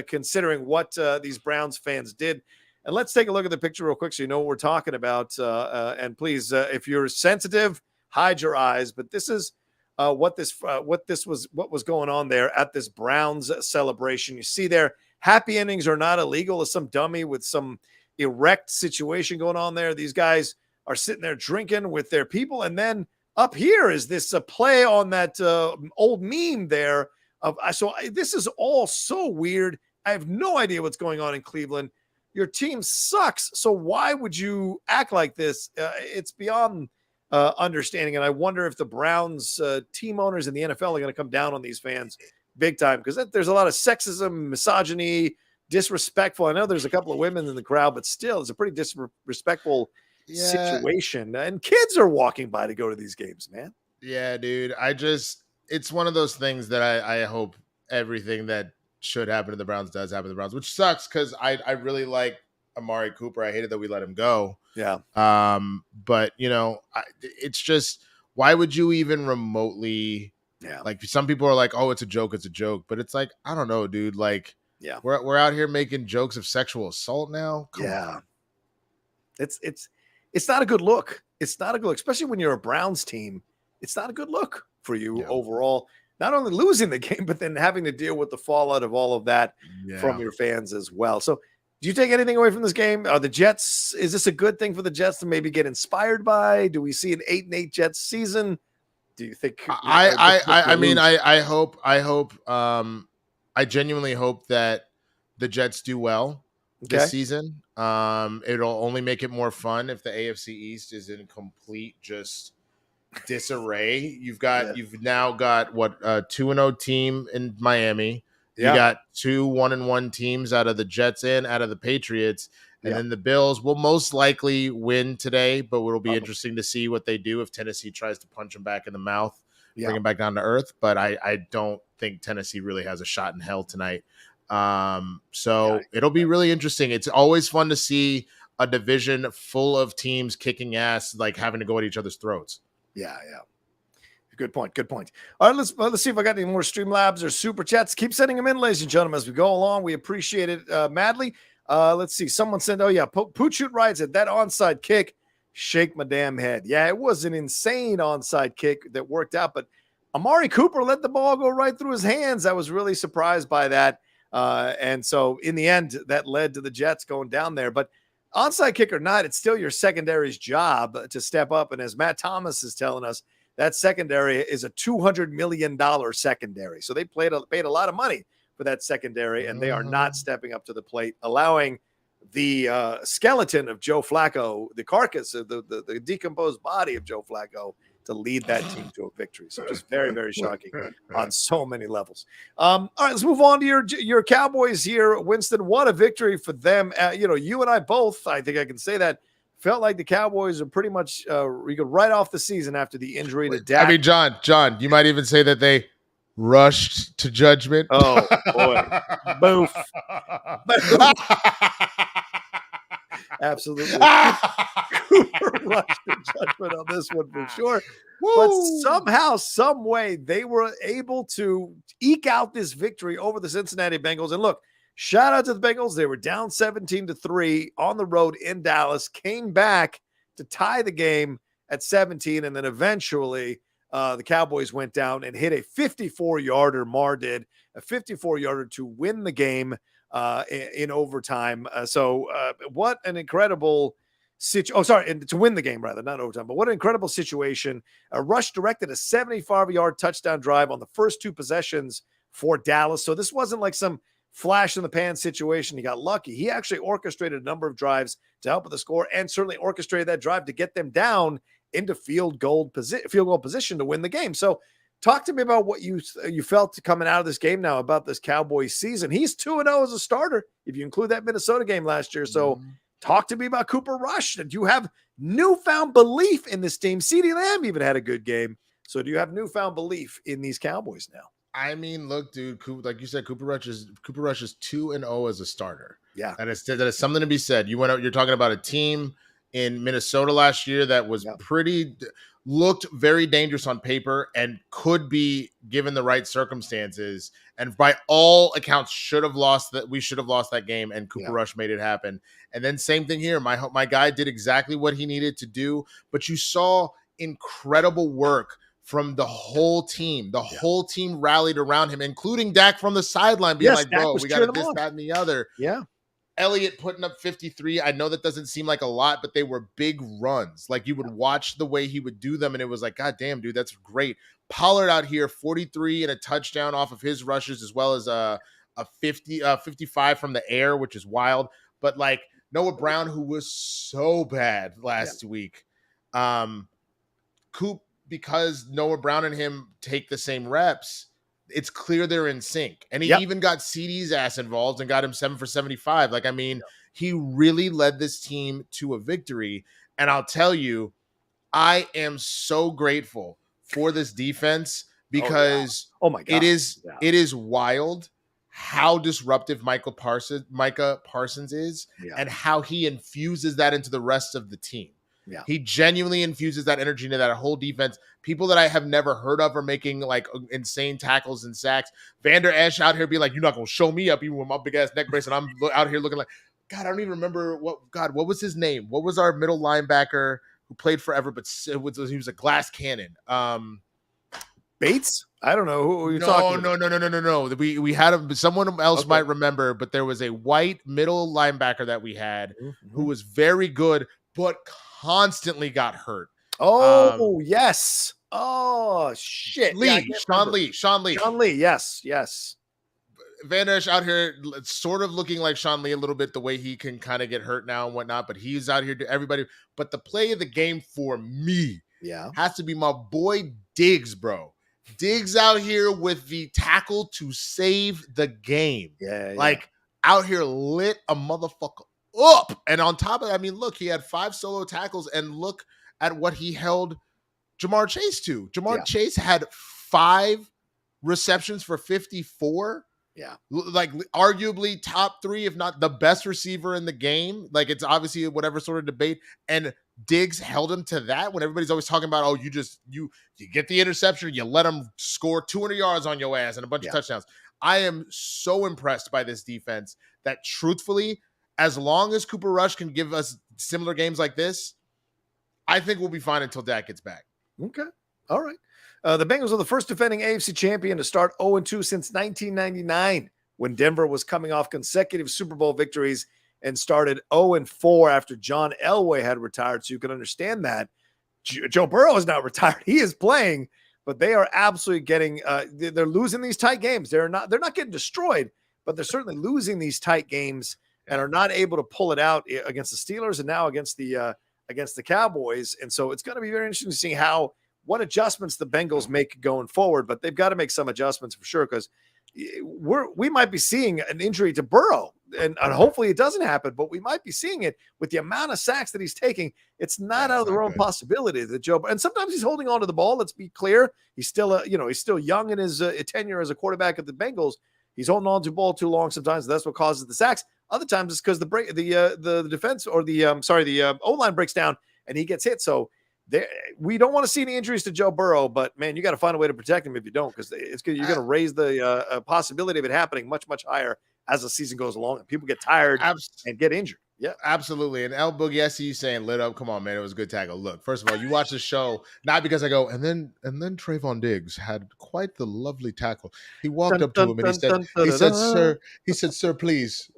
considering what these Browns fans did? And let's take a look at the picture real quick so you know what we're talking about. And please, if you're sensitive, hide your eyes. But this is what was going on there at this Browns celebration. You see there, happy endings are not illegal. As some dummy with some erect situation going on there. These guys are sitting there drinking with their people, and then up here is this play on that old meme there. This is all so weird. I have no idea what's going on in Cleveland. Your team sucks. So why would you act like this? It's beyond understanding. And I wonder if the Browns team owners in the NFL are going to come down on these fans big time, because there's a lot of sexism, misogyny, disrespectful. I know there's a couple of women in the crowd, but still it's a pretty disrespectful situation. And kids are walking by to go to these games, man. Yeah, dude. It's one of those things that I hope everything that should happen to the Browns does happen to the Browns, which sucks because I really like Amari Cooper. I hated that we let him go. Yeah. But it's just, why would you even remotely? Yeah. Like, some people are like, oh, it's a joke, but it's like, I don't know, dude. Like, yeah, we're out here making jokes of sexual assault now. Come on. It's not a good look. It's not a good look, especially when you're a Browns team. It's not a good look for you overall. Not only losing the game, but then having to deal with the fallout of all of that from your fans as well. So, do you take anything away from this game? Are the Jets? Is this a good thing for the Jets to maybe get inspired by? Do we see an 8-8 Jets season? Do you think? I hope. I genuinely hope that the Jets do well this season. It'll only make it more fun if the AFC East is in complete just disarray. You've now got what, 2-0 team in Miami. You got 2 1-1 teams out of the Jets and out of the Patriots. And then the Bills will most likely win today, but it'll be interesting to see what they do if Tennessee tries to punch them back in the mouth, bring them back down to earth. But I don't think Tennessee really has a shot in hell tonight. So it'll be really interesting. It's always fun to see a division full of teams kicking ass, like having to go at each other's throats. Yeah. Good point. All right, let's see if I got any more Streamlabs or Super Chats. Keep sending them in, ladies and gentlemen, as we go along. We appreciate it madly. Let's see. Someone said, Poochute writes it. That onside kick, shake my damn head. Yeah, it was an insane onside kick that worked out, but Amari Cooper let the ball go right through his hands. I was really surprised by that. And so in the end, that led to the Jets going down there. But onside kick or not, it's still your secondary's job to step up. And as Matt Thomas is telling us, that secondary is a $200 million secondary. So they paid a lot of money for that secondary, and they are not stepping up to the plate, allowing the skeleton of Joe Flacco, the carcass of the decomposed body of Joe Flacco, to lead that team to a victory. So just very, very shocking on so many levels. All right, let's move on to your Cowboys here. Winston, what a victory for them. You and I both, I think I can say that, felt like the Cowboys are pretty much right off the season after the injury to Dak. I mean, John, you might even say that they rushed to judgment. Oh, boy. Boof. Absolutely. Cooper rushed to judgment on this one for sure. Woo! But somehow, some way, they were able to eke out this victory over the Cincinnati Bengals. And look, shout out to the Bengals. They were down 17-3 on the road in Dallas, came back to tie the game at 17, and then eventually the Cowboys went down and hit a 54-yarder. Marr did a 54-yarder to win the game in overtime. So what an incredible situation. To win the game, rather, not overtime, but what an incredible situation. Rush directed a 75-yard touchdown drive on the first 2 possessions for Dallas. So this wasn't like some flash in the pan situation. He got lucky. He actually orchestrated a number of drives to help with the score, and certainly orchestrated that drive to get them down into field goal position to win the game. So talk to me about what you felt coming out of this game now about this Cowboys season. He's 2-0 as a starter, if you include that Minnesota game last year. So talk to me about Cooper Rush. Do you have newfound belief in this team? CeeDee Lamb even had a good game. So do you have newfound belief in these Cowboys now? I mean, look, dude, like you said, Cooper Rush is 2-0 as a starter. Yeah. That is something to be said. You're talking about a team in Minnesota last year that was looked very dangerous on paper and could be, given the right circumstances, and by all accounts we should have lost that game, and Cooper Rush made it happen. And then same thing here. My guy did exactly what he needed to do, but you saw incredible work from the whole team. The whole team rallied around him, including Dak from the sideline, being like, bro, we got to this, that, and the other. Yeah. Elliott putting up 53. I know that doesn't seem like a lot, but they were big runs. Like, you would watch the way he would do them, and it was like, God damn, dude, that's great. Pollard out here, 43 and a touchdown off of his rushes, as well as a 55 from the air, which is wild. But like Noah Brown, who was so bad last week. Coop, because Noah Brown and him take the same reps, it's clear they're in sync. And he even got CD's ass involved and got him 7 for 75. Like, I mean, he really led this team to a victory. And I'll tell you, I am so grateful for this defense because oh my God. It is wild how disruptive Micah Parsons is and how he infuses that into the rest of the team. Yeah. He genuinely infuses that energy into that whole defense. People that I have never heard of are making like insane tackles and sacks. Vander Esch out here being like, you're not going to show me up even with my big ass neck brace. And I'm out here looking like, God, I don't even remember what was his name? What was our middle linebacker who played forever, but he was a glass cannon? Bates? I don't know who you're talking about. No. We had him. Someone else might remember, but there was a white middle linebacker that we had who was very good, but constantly got hurt. Yes. Oh, shit. Sean Lee. Yes. Van Der Esch out here sort of looking like Sean Lee a little bit, the way he can kind of get hurt now and whatnot, but he's out here to everybody. But the play of the game for me has to be my boy Diggs, bro. Diggs out here with the tackle to save the game. Like, out here lit a motherfucker up. And on top of that, I mean, look, he had 5 solo tackles, and look at what he held Jamar Chase to. Jamar Chase had 5 receptions for 54. Yeah. Like, arguably top 3, if not the best receiver in the game. Like, it's obviously whatever sort of debate. And Diggs held him to that when everybody's always talking about, oh, you get the interception, you let him score 200 yards on your ass and a bunch of touchdowns. I am so impressed by this defense that, truthfully, as long as Cooper Rush can give us similar games like this, I think we'll be fine until Dak gets back. Okay. All right. The Bengals are the first defending AFC champion to start 0-2 since 1999, when Denver was coming off consecutive Super Bowl victories and started 0-4 after John Elway had retired. So you can understand that. Joe Burrow is not retired. He is playing, but they are absolutely getting they're losing these tight games. They're not getting destroyed, but they're certainly losing these tight games and are not able to pull it out against the Steelers and now against the Cowboys. And so it's going to be very interesting to see what adjustments the Bengals make going forward, but they've got to make some adjustments for sure, because we might be seeing an injury to Burrow, and hopefully it doesn't happen, but we might be seeing it with the amount of sacks that he's taking. It's not out of the realm of possibility that Joe, and sometimes he's holding on to the ball. Let's be clear. He's still, he's still young in his tenure as a quarterback of the Bengals. He's holding on to the ball too long sometimes. That's what causes the sacks. Other times it's because the defense or the O-line breaks down and he gets hit. So we don't want to see any injuries to Joe Burrow, but man, you got to find a way to protect him if you don't, because you're going to raise the possibility of it happening much, much higher as the season goes along and people get tired and get injured. Yeah, absolutely. And El Boogie, I see you saying lit up. Come on, man. It was a good tackle. Look, first of all, you watch the show, not because I go, and then Trayvon Diggs had quite the lovely tackle. He walked up to him and he said, sir, please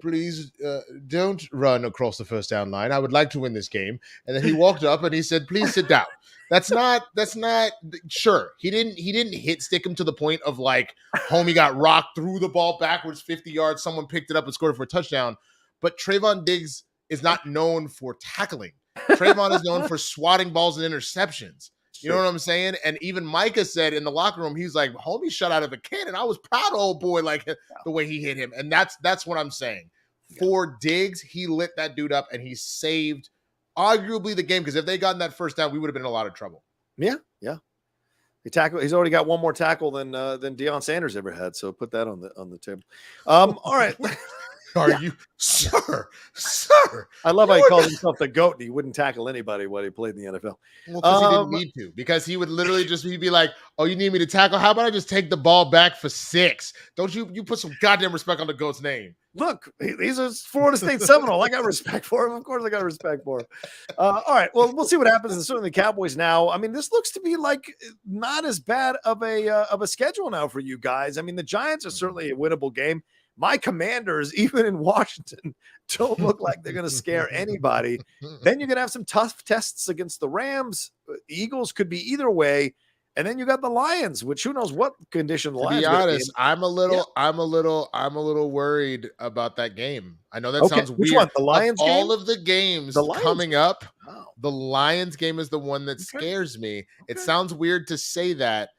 don't run across the first down line. I would like to win this game. And then he walked up and he said, please sit down. That's not sure. He didn't hit stick him to the point of like, homie got rocked, threw the ball backwards 50 yards. Someone picked it up and scored for a touchdown. But Trayvon Diggs is not known for tackling. Trayvon is known for swatting balls and interceptions. You know what I'm saying? And even Micah said in the locker room, he's like, homie shot out of a cannon. I was proud of old boy, like the way he hit him. And that's what I'm saying. for Diggs, he lit that dude up and he saved arguably the game, because if they gotten that first down, we would have been in a lot of trouble. Yeah. He's already got one more tackle than Deion Sanders ever had. So put that on the table. All right. Are you, sir? I love how he calls himself the GOAT and he wouldn't tackle anybody when he played in the NFL. Well, because he didn't need to. Because he would literally he'd be like, "Oh, you need me to tackle? How about I just take the ball back for 6? Don't you put some goddamn respect on the GOAT's name?" Look, he's a Florida State Seminole. I got respect for him. Of course, I got respect for him. All right. Well, we'll see what happens. And certainly the Cowboys now. I mean, this looks to be like not as bad of a schedule now for you guys. I mean, the Giants are certainly a winnable game. My Commanders, even in Washington, don't look like they're going to scare anybody. Then you're going to have some tough tests against the Rams. Eagles could be either way. And then you got the Lions, which who knows what condition the Lions. To be honest, I'm a little worried about that game. I know that sounds weird. Which one? The Lions game? All of the games coming up, wow. The Lions game is the one that scares me. It sounds weird to say that,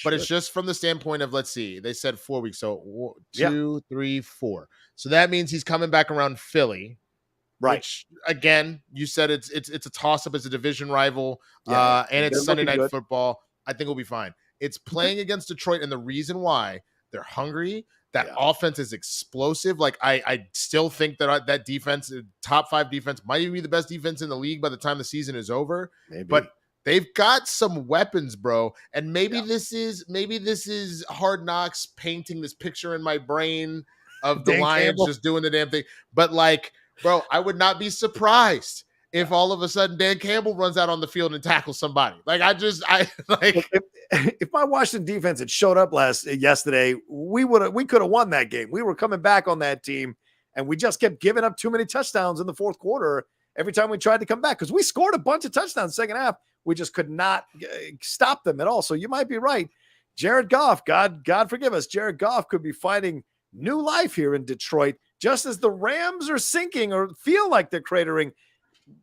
but it's just from the standpoint of, let's see, they said 4 weeks. So 2, 3, 4. So that means he's coming back around Philly. Right. Which, again, you said it's a toss-up as a division rival, and it's Sunday night football. I think we'll be fine. It's playing against Detroit, and the reason why, they're hungry. That offense is explosive. Like, I still think that defense, top 5 defense, might even be the best defense in the league by the time the season is over. Maybe. But they've got some weapons, bro. And maybe this is Hard Knocks painting this picture in my brain of the Lions just doing the damn thing. But, like, bro, I would not be surprised if all of a sudden Dan Campbell runs out on the field and tackles somebody. Like, if my Washington defense had showed up yesterday, we could have won that game. We were coming back on that team, and we just kept giving up too many touchdowns in the fourth quarter every time we tried to come back, because we scored a bunch of touchdowns second half. We just could not stop them at all. So you might be right. Jared Goff, God forgive us, Jared Goff could be finding new life here in Detroit, just as the Rams are sinking or feel like they're cratering.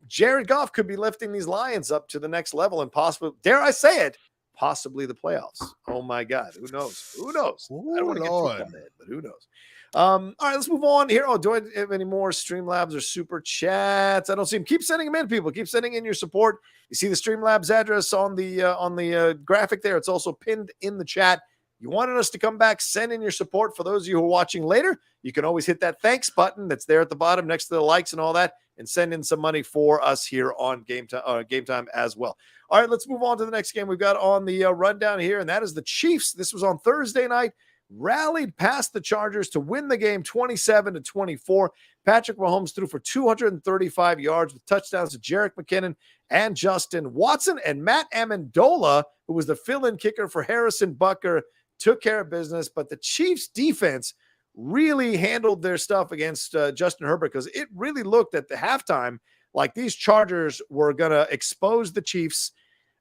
Jared Goff could be lifting these Lions up to the next level and possibly, dare I say it, possibly the playoffs. Oh my God. Who knows? I don't want to get too on that, but who knows? All right, let's move on here. Oh, do I have any more Streamlabs or Super Chats? I don't see them. Keep sending them in, people. Keep sending in your support. You see the Streamlabs address on the graphic there. It's also pinned in the chat. You wanted us to come back, send in your support. For those of you who are watching later, you can always hit that thanks button that's there at the bottom next to the likes and all that, and send in some money for us here on Game Time as well. All right, let's move on to the next game we've got on the rundown here, and that is the Chiefs. This was on Thursday night. Rallied past the Chargers to win the game 27-24. Patrick Mahomes threw for 235 yards with touchdowns to Jerick McKinnon and Justin Watson, and Matt Amendola, who was the fill-in kicker for Harrison Butker, took care of business. But the Chiefs defense really handled their stuff against Justin Herbert, because it really looked at the halftime like these Chargers were going to expose the Chiefs.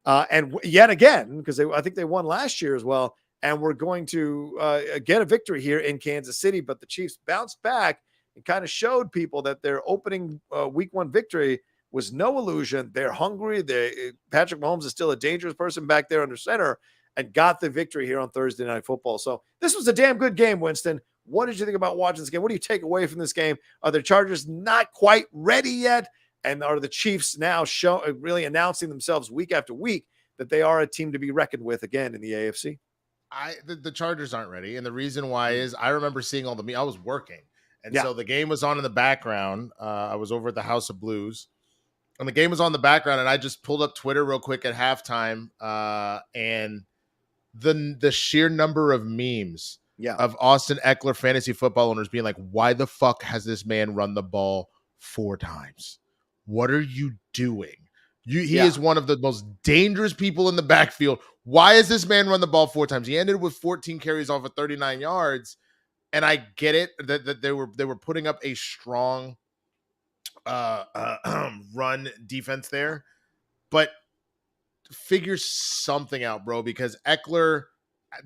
And yet again, because I think they won last year as well, and we're going to get a victory here in Kansas City. But the Chiefs bounced back and kind of showed people that their opening week 1 victory was no illusion. They're hungry. Patrick Mahomes is still a dangerous person back there under center, and got the victory here on Thursday Night Football. So this was a damn good game, Winston. What did you think about watching this game? What do you take away from this game? Are the Chargers not quite ready yet? And are the Chiefs now really announcing themselves week after week that they are a team to be reckoned with again in the AFC? The Chargers aren't ready. And the reason why is I remember seeing all I was working. And so the game was on in the background. I was over at the House of Blues, and the game was on the background, and I just pulled up Twitter real quick at halftime. And the sheer number of memes of Austin Eckler fantasy football owners being like, why the fuck has this man run the ball 4 times? What are you doing? He is one of the most dangerous people in the backfield. Why is this man run the ball 4 times? He ended with 14 carries off of 39 yards. And I get it that they were putting up a strong run defense there, but figure something out, bro, because Eckler,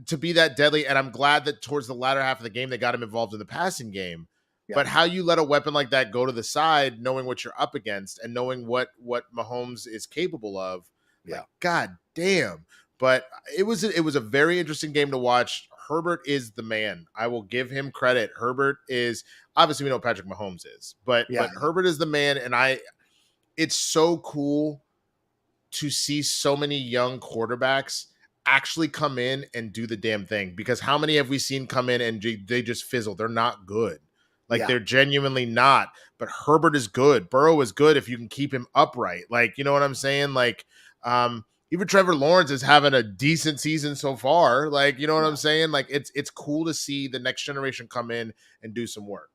to be that deadly, and I'm glad that towards the latter half of the game they got him involved in the passing game. But how you let a weapon like that go to the side, knowing what you're up against and knowing what Mahomes is capable of, like, God damn. But it was a very interesting game to watch. Herbert is the man. I will give him credit. Herbert is, obviously we know Patrick Mahomes is, but Herbert is the man. And it's so cool to see so many young quarterbacks actually come in and do the damn thing, because how many have we seen come in and they just fizzle? They're not good. Like they're genuinely not, but Herbert is good. Burrow is good if you can keep him upright. Like, you know what I'm saying? Like, even Trevor Lawrence is having a decent season so far. Like, you know what I'm saying? Like it's cool to see the next generation come in and do some work.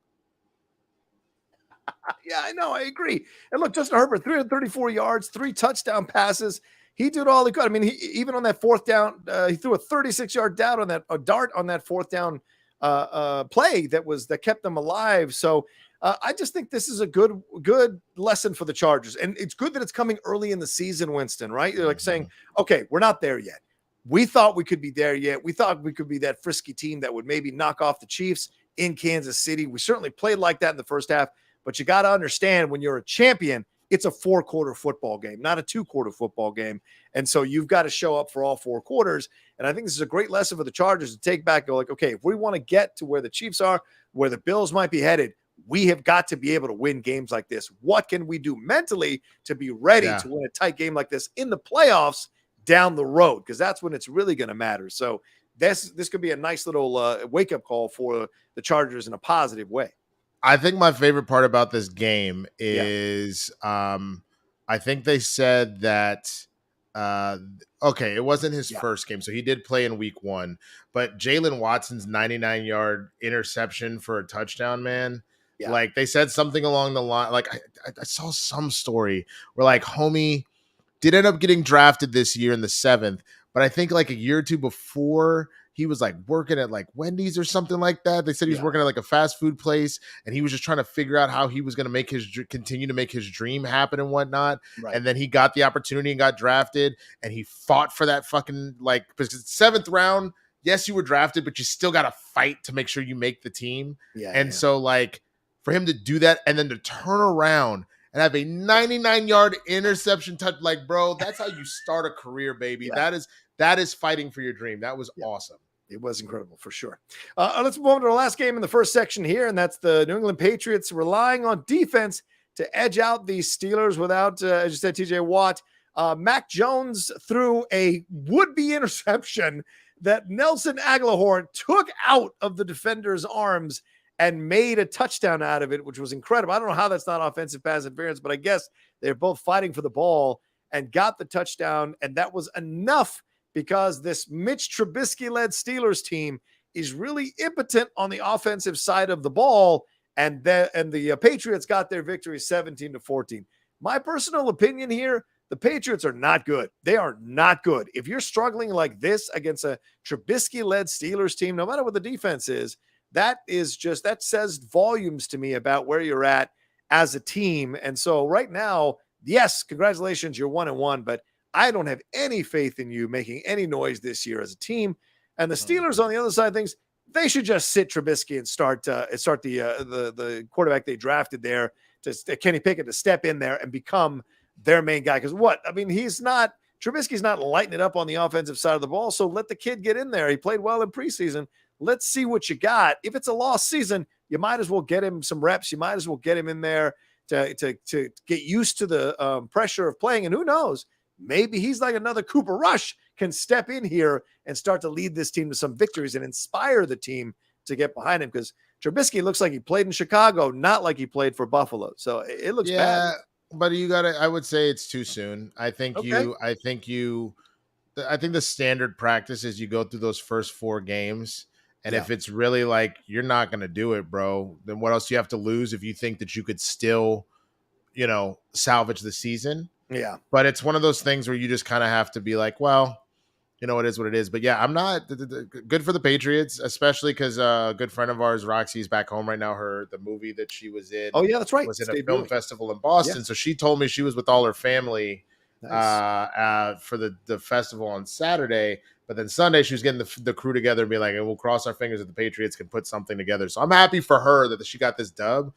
Yeah, I know. I agree. And look, Justin Herbert, 334 yards, 3 touchdown passes. He did all he could. I mean, even on that fourth down, he threw a 36-yard dart on that fourth down play that kept them alive. So I just think this is a good lesson for the Chargers. And it's good that it's coming early in the season, Winston, right? They're like saying, okay, we're not there yet. We thought we could be there yet. We thought we could be that frisky team that would maybe knock off the Chiefs in Kansas City. We certainly played like that in the first half. But you got to understand, when you're a champion, it's a 4-quarter football game, not a 2-quarter football game. And so you've got to show up for all 4 quarters. And I think this is a great lesson for the Chargers to take back and go like, okay, if we want to get to where the Chiefs are, where the Bills might be headed, we have got to be able to win games like this. What can we do mentally to be ready to win a tight game like this in the playoffs down the road? Because that's when it's really going to matter. So this could be a nice little wake-up call for the Chargers in a positive way. I think my favorite part about this game is I think they said that it wasn't his first game, so he did play in week 1, but Jalen Watson's 99-yard interception for a touchdown, man. Yeah. Like they said something along the line, like I saw some story where like homie did end up getting drafted this year in the 7th, but I think like a year or two before, he was like working at like Wendy's or something like that. They said he was working at like a fast food place, and he was just trying to figure out how he was going to continue to make his dream happen and whatnot. Right. And then he got the opportunity and got drafted, and he fought for that fucking, like, because it's 7th round. Yes, you were drafted, but you still got to fight to make sure you make the team. So like for him to do that and then to turn around and have a 99-yard interception touch, like, bro, that's how you start a career, baby. That is fighting for your dream. That was awesome. It was incredible for sure. Let's move on to our last game in the first section here, and that's the New England Patriots relying on defense to edge out the Steelers without, as you said, TJ Watt. Mac Jones threw a would-be interception that Nelson Aguilar took out of the defender's arms and made a touchdown out of it, which was incredible. I don't know how that's not offensive pass interference, but I guess they're both fighting for the ball and got the touchdown, and that was enough because this Mitch Trubisky-led Steelers team is really impotent on the offensive side of the ball, and the Patriots got their victory 17-14. My personal opinion here, the Patriots are not good. They are not good. If you're struggling like this against a Trubisky-led Steelers team, no matter what the defense is, that says volumes to me about where you're at as a team. And so right now, yes, congratulations, you're 1-1, but I don't have any faith in you making any noise this year as a team. And the Steelers on the other side of things, they should just sit Trubisky and start the quarterback they drafted there, to Kenny Pickett, to step in there and become their main guy. Because Trubisky's not lighting it up on the offensive side of the ball. So let the kid get in there. He played well in preseason. Let's see what you got. If it's a lost season, you might as well get him some reps. You might as well get him in there to get used to the pressure of playing. And who knows? Maybe he's like another Cooper Rush, can step in here and start to lead this team to some victories and inspire the team to get behind him, because Trubisky looks like he played in Chicago, not like he played for Buffalo. So it looks bad. But I would say it's too soon. I think the standard practice is you go through those first 4 games. And if it's really like you're not going to do it, bro, then what else do you have to lose if you think that you could still, salvage the season? Yeah. But it's one of those things where you just kind of have to be like, well, it is what it is. But yeah, I'm not good for the Patriots, especially because a good friend of ours, Roxy's back home right now. The movie that she was in. Oh yeah, that's right. Was in a film festival in Boston. Yeah. So she told me she was with all her family for the festival on Saturday. But then Sunday, she was getting the crew together and be like, we'll cross our fingers that the Patriots can put something together. So I'm happy for her that she got this dub,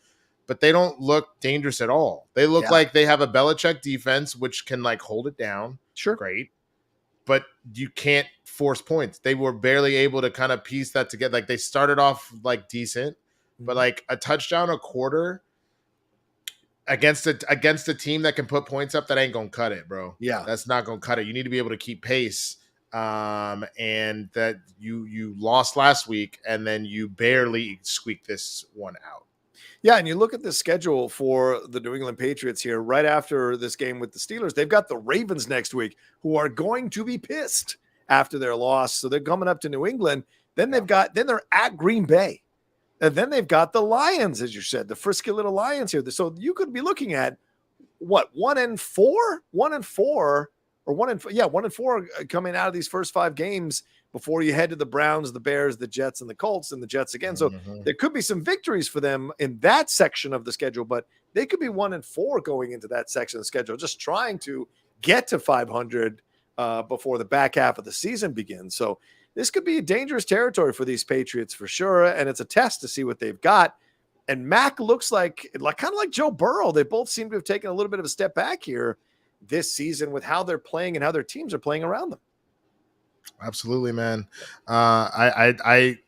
but they don't look dangerous at all. They look like they have a Belichick defense, which can like hold it down. Sure. Great. but you can't force points. They were barely able to kind of piece that together. Like, they started off like decent, but like a touchdown a quarter against a team that can put points up, that ain't gonna cut it, bro. Yeah, that's not gonna cut it. You need to be able to keep pace. And that you lost last week, and then you barely squeaked this one out. Yeah, and you look at the schedule for the New England Patriots here right after this game with the Steelers. They've got the Ravens next week, who are going to be pissed after their loss. So they're coming up to New England. Then they're at Green Bay. And then they've got the Lions, as you said, the frisky little Lions here. So you could be looking at what, 1-4? 1-4 or 1-4 coming out of these first 5 games before you head to the Browns, the Bears, the Jets, and the Colts, and the Jets again. So there could be some victories for them in that section of the schedule, but they could be 1-4 going into that section of the schedule, just trying to get to 500 before the back half of the season begins. So this could be a dangerous territory for these Patriots for sure, and it's a test to see what they've got. And Mac looks like kind of like Joe Burrow. They both seem to have taken a little bit of a step back here this season with how they're playing and how their teams are playing around them. Absolutely, man. I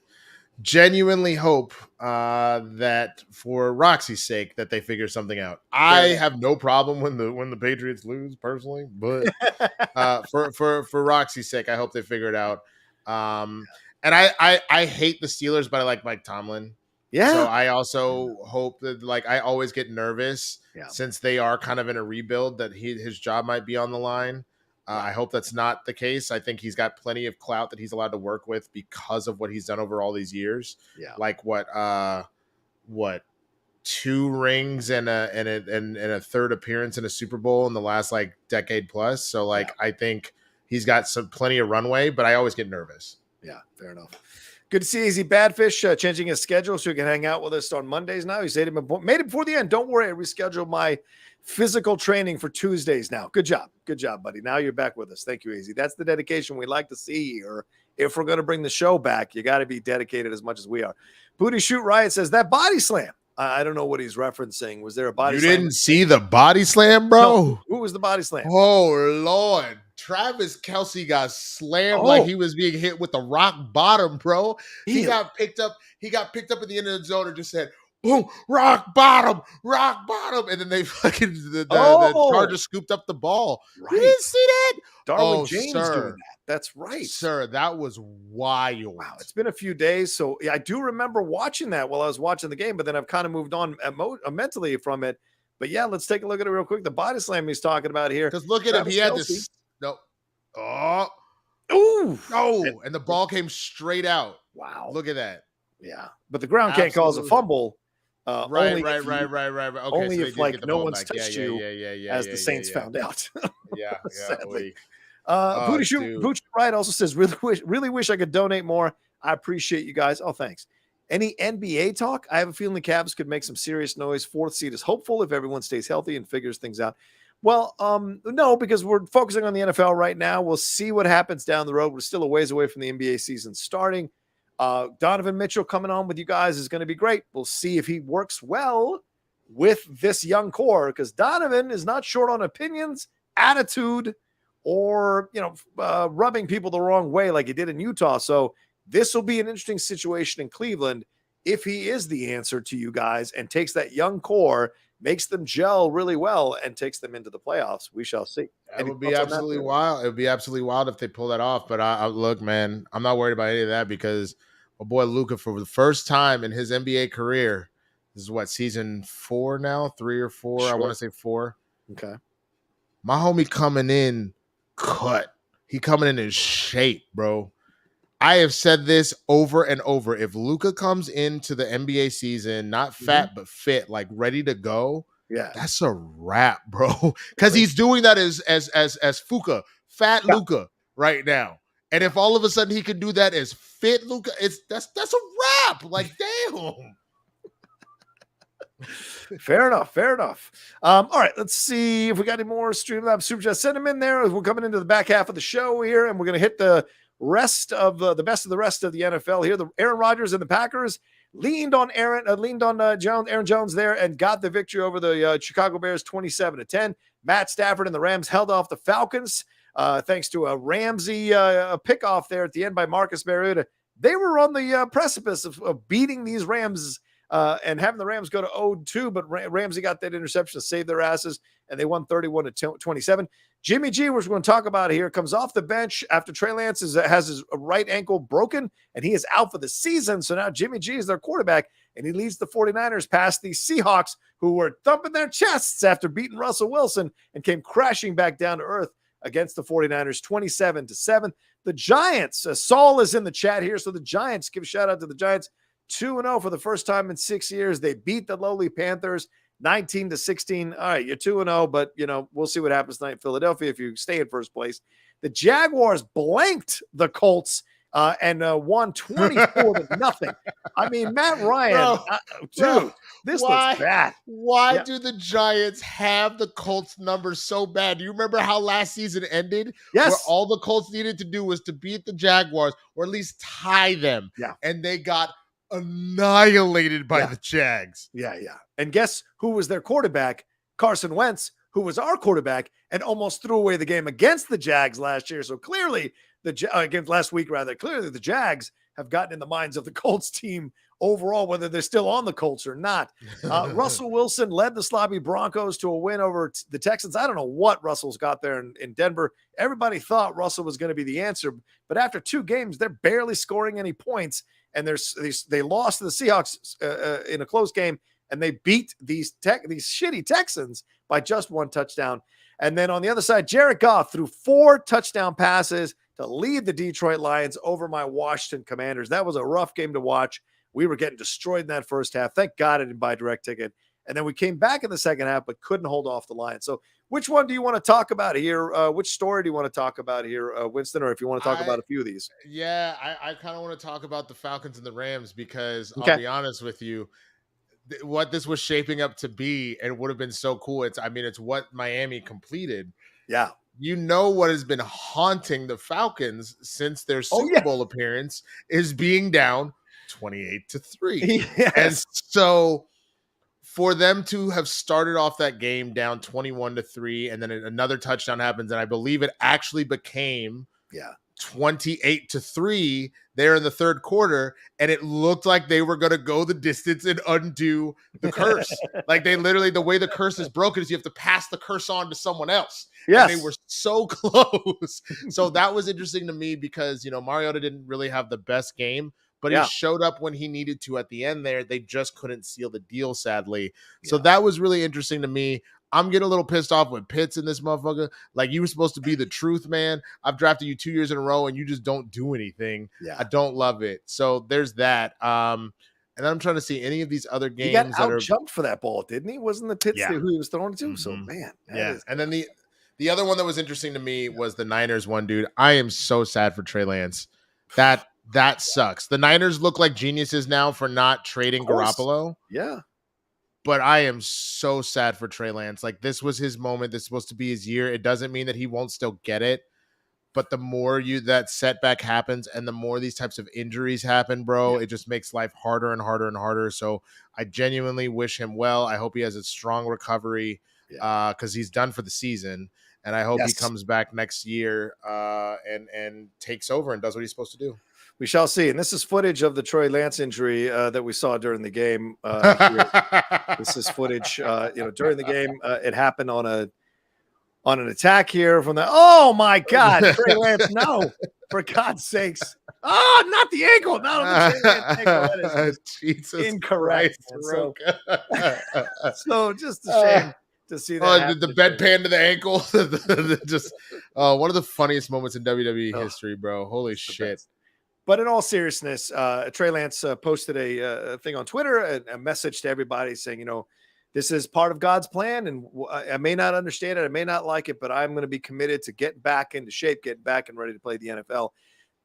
genuinely hope that for Roxy's sake that they figure something out. I have no problem when the Patriots lose personally, but for Roxy's sake, I hope they figure it out. And I hate the Steelers, but I like Mike Tomlin. Yeah. So I also hope that, like, I always get nervous since they are kind of in a rebuild, that his job might be on the line. I hope that's not the case. I think he's got plenty of clout that he's allowed to work with because of what he's done over all these years. Yeah. Like what 2 rings and a third appearance in a Super Bowl in the last like decade plus. So like I think he's got plenty of runway, but I always get nervous. Yeah, fair enough. Good to see Easy Badfish changing his schedule so he can hang out with us on Mondays now. He made it before the end. Don't worry, I rescheduled my physical training for Tuesdays now. Good job. Good job, buddy. Now you're back with us. Thank you, Easy. That's the dedication we like to see here. If we're going to bring the show back, you got to be dedicated as much as we are. Booty Shoot Riot says that body slam. I don't know what he's referencing. Was there a body slam? You didn't see the body slam, bro? No. Who was the body slam? Oh, Lord. Travis Kelce got slammed like he was being hit with the rock bottom, bro. He got picked up. He got picked up in the end of the zone and just said, boom, rock bottom. And then they fucking, the Chargers scooped up the ball. Right. You didn't see that? Darwin James doing that. That's right. Sir, that was wild. Wow, it's been a few days. So I do remember watching that while I was watching the game, but then I've kind of moved on mentally from it. But yeah, let's take a look at it real quick. The body slam he's talking about here. Because look at him. He had this. No. Oh. Ooh. No. And the ball came straight out. Wow. Look at that. Yeah. But the ground can't cause a fumble. Right. Okay, only so if like no one's touched you, as the Saints found out. Sadly. Booty Right also says, really wish I could donate more. I appreciate you guys. Oh, thanks. Any NBA talk? I have a feeling the Cavs could make some serious noise. 4th seed is hopeful if everyone stays healthy and figures things out. Well, no, because we're focusing on the NFL right now. We'll see what happens down the road. We're still a ways away from the NBA season starting. Donovan Mitchell coming on with you guys is going to be great. We'll see if he works well with this young core, because Donovan is not short on opinions, attitude, or, rubbing people the wrong way like he did in Utah. So this will be an interesting situation in Cleveland if he is the answer to you guys and takes that young core, makes them gel really well, and takes them into the playoffs. We shall see. It would be absolutely wild. It would be absolutely wild if they pull that off. But I look, man, I'm not worried about any of that, because my boy Luka, for the first time in his NBA career, this is what, season 4 now, 3 or 4. Sure. I want to say 4. Okay. My homie coming in cut. He coming in shape, bro. I have said this over and over. If Luka comes into the NBA season, not fat, but fit, like ready to go, that's a wrap, bro. Because he's doing that as Fuka, fat Luka right now. And if all of a sudden he can do that as fit Luka, that's a wrap. Like, damn. Fair enough. All right, let's see if we got any more Streamlabs SuperChats. Send them in there. We're coming into the back half of the show here, and we're going to hit the rest of the best of the rest of the NFL here. The Aaron Rodgers and the Packers leaned on Aaron Jones there, and got the victory over the Chicago Bears 27-10. Matt Stafford and the Rams held off the Falcons thanks to a Ramsey pickoff there at the end by Marcus Mariota. They were on the precipice of beating these Rams and having the Rams go to 0-2, but Ramsey got that interception to save their asses, and they won 31-27. Jimmy G, which we're going to talk about here, comes off the bench after Trey Lance has his right ankle broken, and he is out for the season. So now Jimmy G is their quarterback, and he leads the 49ers past the Seahawks, who were thumping their chests after beating Russell Wilson and came crashing back down to earth against the 49ers, 27-7. The Giants, Saul is in the chat here, so the Giants, give a shout out to the Giants, 2-0 for the first time in 6 years. They beat the lowly Panthers 19-16. All right, you're 2-0, but we'll see what happens tonight in Philadelphia if you stay in first place. The Jaguars blanked the Colts and won 24-0. I mean, Matt Ryan, this looks bad. Why do the Giants have the Colts numbers so bad? Do you remember how last season ended? Yes. Where all the Colts needed to do was to beat the Jaguars or at least tie them. Yeah. And they got annihilated by the Jags. Yeah. And guess who was their quarterback? Carson Wentz, who was our quarterback and almost threw away the game against the Jags last year. So clearly against last week, clearly the Jags have gotten in the minds of the Colts team overall, whether they're still on the Colts or not. Russell Wilson led the sloppy Broncos to a win over the Texans. I don't know what Russell's got there in Denver. Everybody thought Russell was going to be the answer, but after 2 games, they're barely scoring any points. And they lost to the Seahawks in a close game, and they beat these shitty Texans by just 1 touchdown. And then on the other side, Jared Goff threw 4 touchdown passes to lead the Detroit Lions over my Washington Commanders. That was a rough game to watch. We were getting destroyed in that first half. Thank God I didn't buy a direct ticket. And then we came back in the second half, but couldn't hold off the Lions. So which one do you want to talk about here? Which story do you want to talk about here, Winston, or if you want to talk about a few of these? Yeah, I kind of want to talk about the Falcons and the Rams because I'll be honest with you, what this was shaping up to be and would have been so cool. It's what Miami completed. Yeah. What has been haunting the Falcons since their Super Bowl appearance is being down 28-3. Yes. And so for them to have started off that game down 21-3, and then another touchdown happens, and I believe it actually became 28-3 there in the third quarter, and it looked like they were going to go the distance and undo the curse. Like they literally, the way the curse is broken is you have to pass the curse on to someone else. Yes. And they were so close. So that was interesting to me because, Mariota didn't really have the best game, but he showed up when he needed to at the end there. They just couldn't seal the deal, sadly. So that was really interesting to me. I'm getting a little pissed off with Pitts in this motherfucker. Like, you were supposed to be the truth, man. I've drafted you 2 years in a row, and you just don't do anything. Yeah. I don't love it. So there's that. And I'm trying to see any of these other games. He got out-jumped for that ball, didn't he? Wasn't the Pitts who he was throwing it to? Mm-hmm. So, man. And then the other one that was interesting to me was the Niners one, dude. I am so sad for Trey Lance. That sucks. The Niners look like geniuses now for not trading Garoppolo. Yeah. But I am so sad for Trey Lance. Like, this was his moment. This is supposed to be his year. It doesn't mean that he won't still get it. But the more that setback happens and the more these types of injuries happen, bro, it just makes life harder and harder and harder. So I genuinely wish him well. I hope he has a strong recovery because he's done for the season. And I hope he comes back next year and takes over and does what he's supposed to do. We shall see. And this is footage of the Trey Lance injury that we saw during the game. This is footage, during the game. It happened on an attack here from the. Oh my God, Trey Lance! No, for God's sakes! Oh, not the ankle! Not on the Trey Lance ankle. That is Jesus incorrect. So just a shame to see that. The bedpan to the ankle. Just one of the funniest moments in WWE history, bro. Holy shit. But in all seriousness, Trey Lance posted a thing on Twitter, a message to everybody saying, this is part of God's plan, and I may not understand it, I may not like it, but I'm going to be committed to getting back into shape, getting back and ready to play the NFL.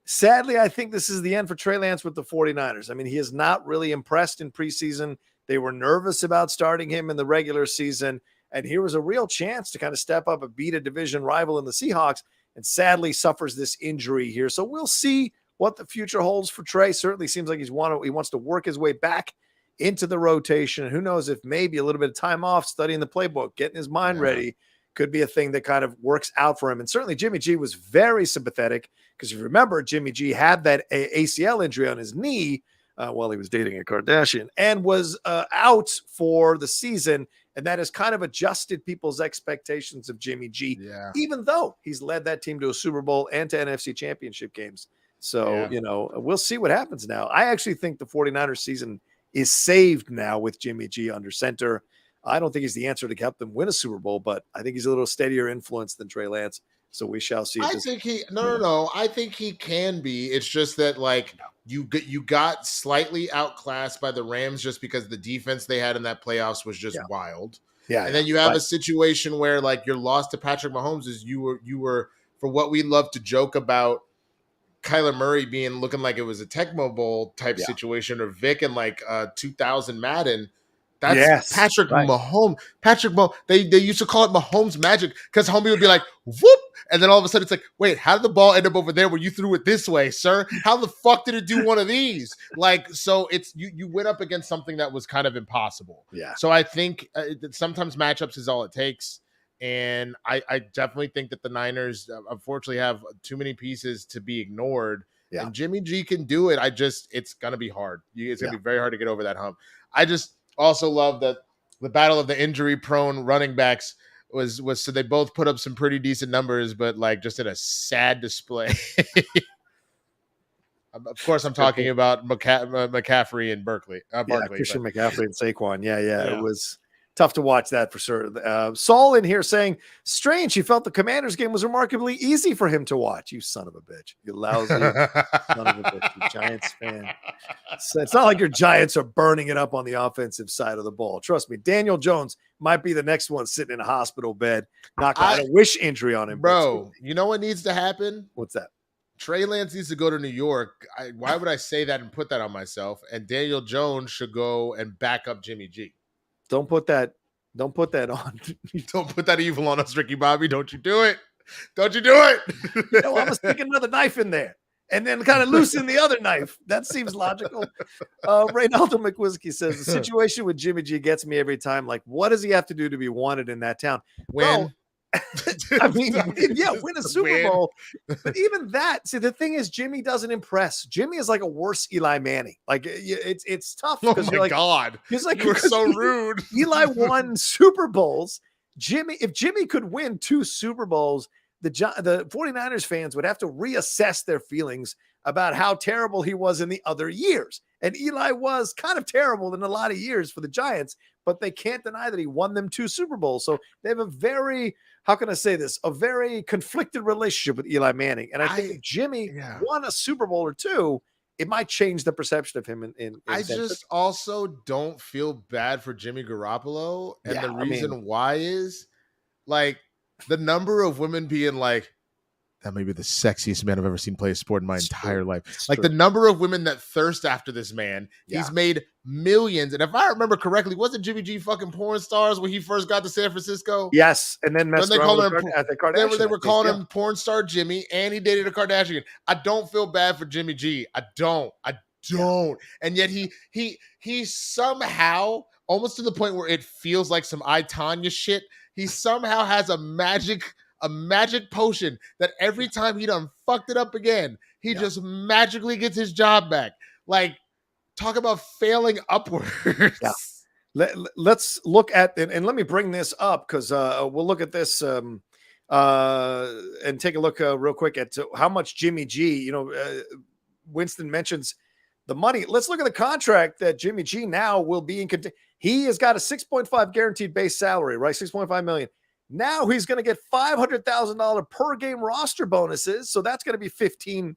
Sadly, I think this is the end for Trey Lance with the 49ers. I mean, he has not really impressed in preseason. They were nervous about starting him in the regular season, and here was a real chance to kind of step up and beat a division rival in the Seahawks, and sadly suffers this injury here. So we'll see what the future holds for Trey. Certainly seems like he wants to work his way back into the rotation. And who knows if maybe a little bit of time off, studying the playbook, getting his mind ready, could be a thing that kind of works out for him. And certainly Jimmy G was very sympathetic because if you remember, Jimmy G had that ACL injury on his knee while he was dating a Kardashian and was out for the season. And that has kind of adjusted people's expectations of Jimmy G, even though he's led that team to a Super Bowl and to NFC championship games. So, we'll see what happens now. I actually think the 49ers season is saved now with Jimmy G under center. I don't think he's the answer to help them win a Super Bowl, but I think he's a little steadier influence than Trey Lance. So we shall see. I think I think he can be. It's just that you got slightly outclassed by the Rams just because the defense they had in that playoffs was just wild. Yeah. And then you have a situation where your loss to Patrick Mahomes is you were for what we love to joke about Kyler Murray looking like it was a Tecmo Bowl type situation or Vic in 2000 Madden. That's Patrick Mahomes. Patrick Mahomes. They used to call it Mahomes magic because homie would be like, whoop. And then all of a sudden it's like, wait, how did the ball end up over there when you threw it this way, sir? How the fuck did it do one of these? So it's you went up against something that was kind of impossible. Yeah. So I think sometimes matchups is all it takes. And I definitely think that the Niners unfortunately have too many pieces to be ignored. Yeah. And Jimmy G can do it. It's going to be hard. It's going to be very hard to get over that hump. I just also love that the battle of the injury-prone running backs was so they both put up some pretty decent numbers, but just in a sad display. Of course, I'm talking about McCaffrey and Barkley. Christian McCaffrey and Saquon. Yeah. It was tough to watch that for sure. Saul in here saying, strange, he felt the Commanders game was remarkably easy for him to watch. You son of a bitch. You lousy son of a bitch. You Giants fan. So it's not like your Giants are burning it up on the offensive side of the ball. Trust me, Daniel Jones might be the next one sitting in a hospital bed. Not going to wish injury on him. Bro, you know what needs to happen? What's that? Trey Lance needs to go to New York. Why would I say that and put that on myself? And Daniel Jones should go and back up Jimmy G. Don't put that on. Don't put that evil on us, Ricky Bobby. Don't you do it. Don't you do it. I'm going to stick another knife in there and then kind of loosen the other knife. That seems logical. Reynaldo McWhiskey says, the situation with Jimmy G gets me every time. What does he have to do to be wanted in that town? Win. Win a Super Bowl. But even that, see, the thing is, Jimmy doesn't impress. Jimmy is like a worse Eli Manning. It's tough. Oh my God. He's like, you're so rude. Eli won Super Bowls. If Jimmy could win 2 Super Bowls, the 49ers fans would have to reassess their feelings about how terrible he was in the other years. And Eli was kind of terrible in a lot of years for the Giants, but they can't deny that he won them 2 Super Bowls. So they have a very conflicted relationship with Eli Manning. And I think if Jimmy won a Super Bowl or 2, it might change the perception of him. I just also don't feel bad for Jimmy Garoppolo. And the reason why is the number of women being that may be the sexiest man I've ever seen play a sport in my entire life. The number of women that thirst after this man, he's made millions. And if I remember correctly, wasn't Jimmy G fucking porn stars when he first got to San Francisco? Yes. And then they were calling him porn star Jimmy, and he dated a Kardashian. I don't feel bad for Jimmy G. I don't. And yet he somehow, almost to the point where it feels like some I, Tonya shit, he somehow has a magic potion that every time he done fucked it up again, he just magically gets his job back. Talk about failing upwards. Yeah. Let's look at, and let me bring this up because we'll look at this and take a look real quick at how much Jimmy G, Winston mentions the money. Let's look at the contract that Jimmy G now will be in. He has got a 6.5 guaranteed base salary, right? 6.5 million. Now he's going to get $500,000 per game roster bonuses. So that's going to be 15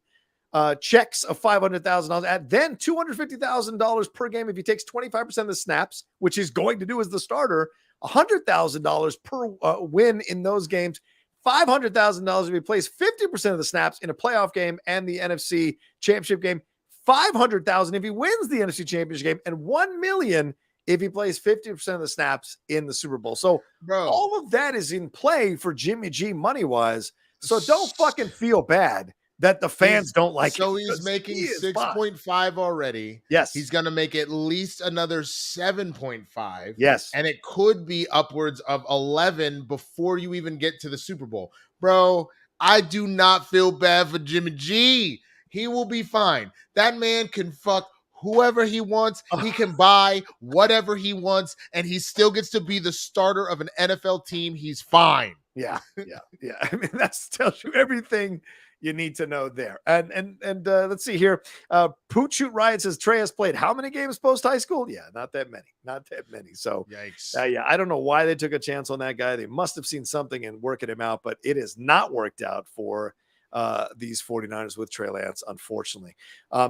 checks of $500,000. And then $250,000 per game if he takes 25% of the snaps, which he's going to do as the starter. $100,000 per win in those games. $500,000 if he plays 50% of the snaps in a playoff game and the NFC Championship game. $500,000 if he wins the NFC Championship game, and $1 million if he plays 50% of the snaps in the Super Bowl. So all of that is in play for Jimmy G money-wise. So don't fucking feel bad that the fans don't like so him. he's making He is 6.5 already. Yes. He's going to make at least another 7.5. Yes. And it could be upwards of 11 before you even get to the Super Bowl. Bro, I do not feel bad for Jimmy G. He will be fine. That man can fuck whoever he wants. He can buy whatever he wants, and he still gets to be the starter of an NFL team. He's fine. Yeah. I mean, that tells you everything you need to know there. And let's see here. Poot Shoot Riot says Trey has played how many games post high school? Yeah, not that many. So yikes. Yeah, I don't know why they took a chance on that guy. They must have seen something and working him out, but it has not worked out for these 49ers with Trey Lance, unfortunately.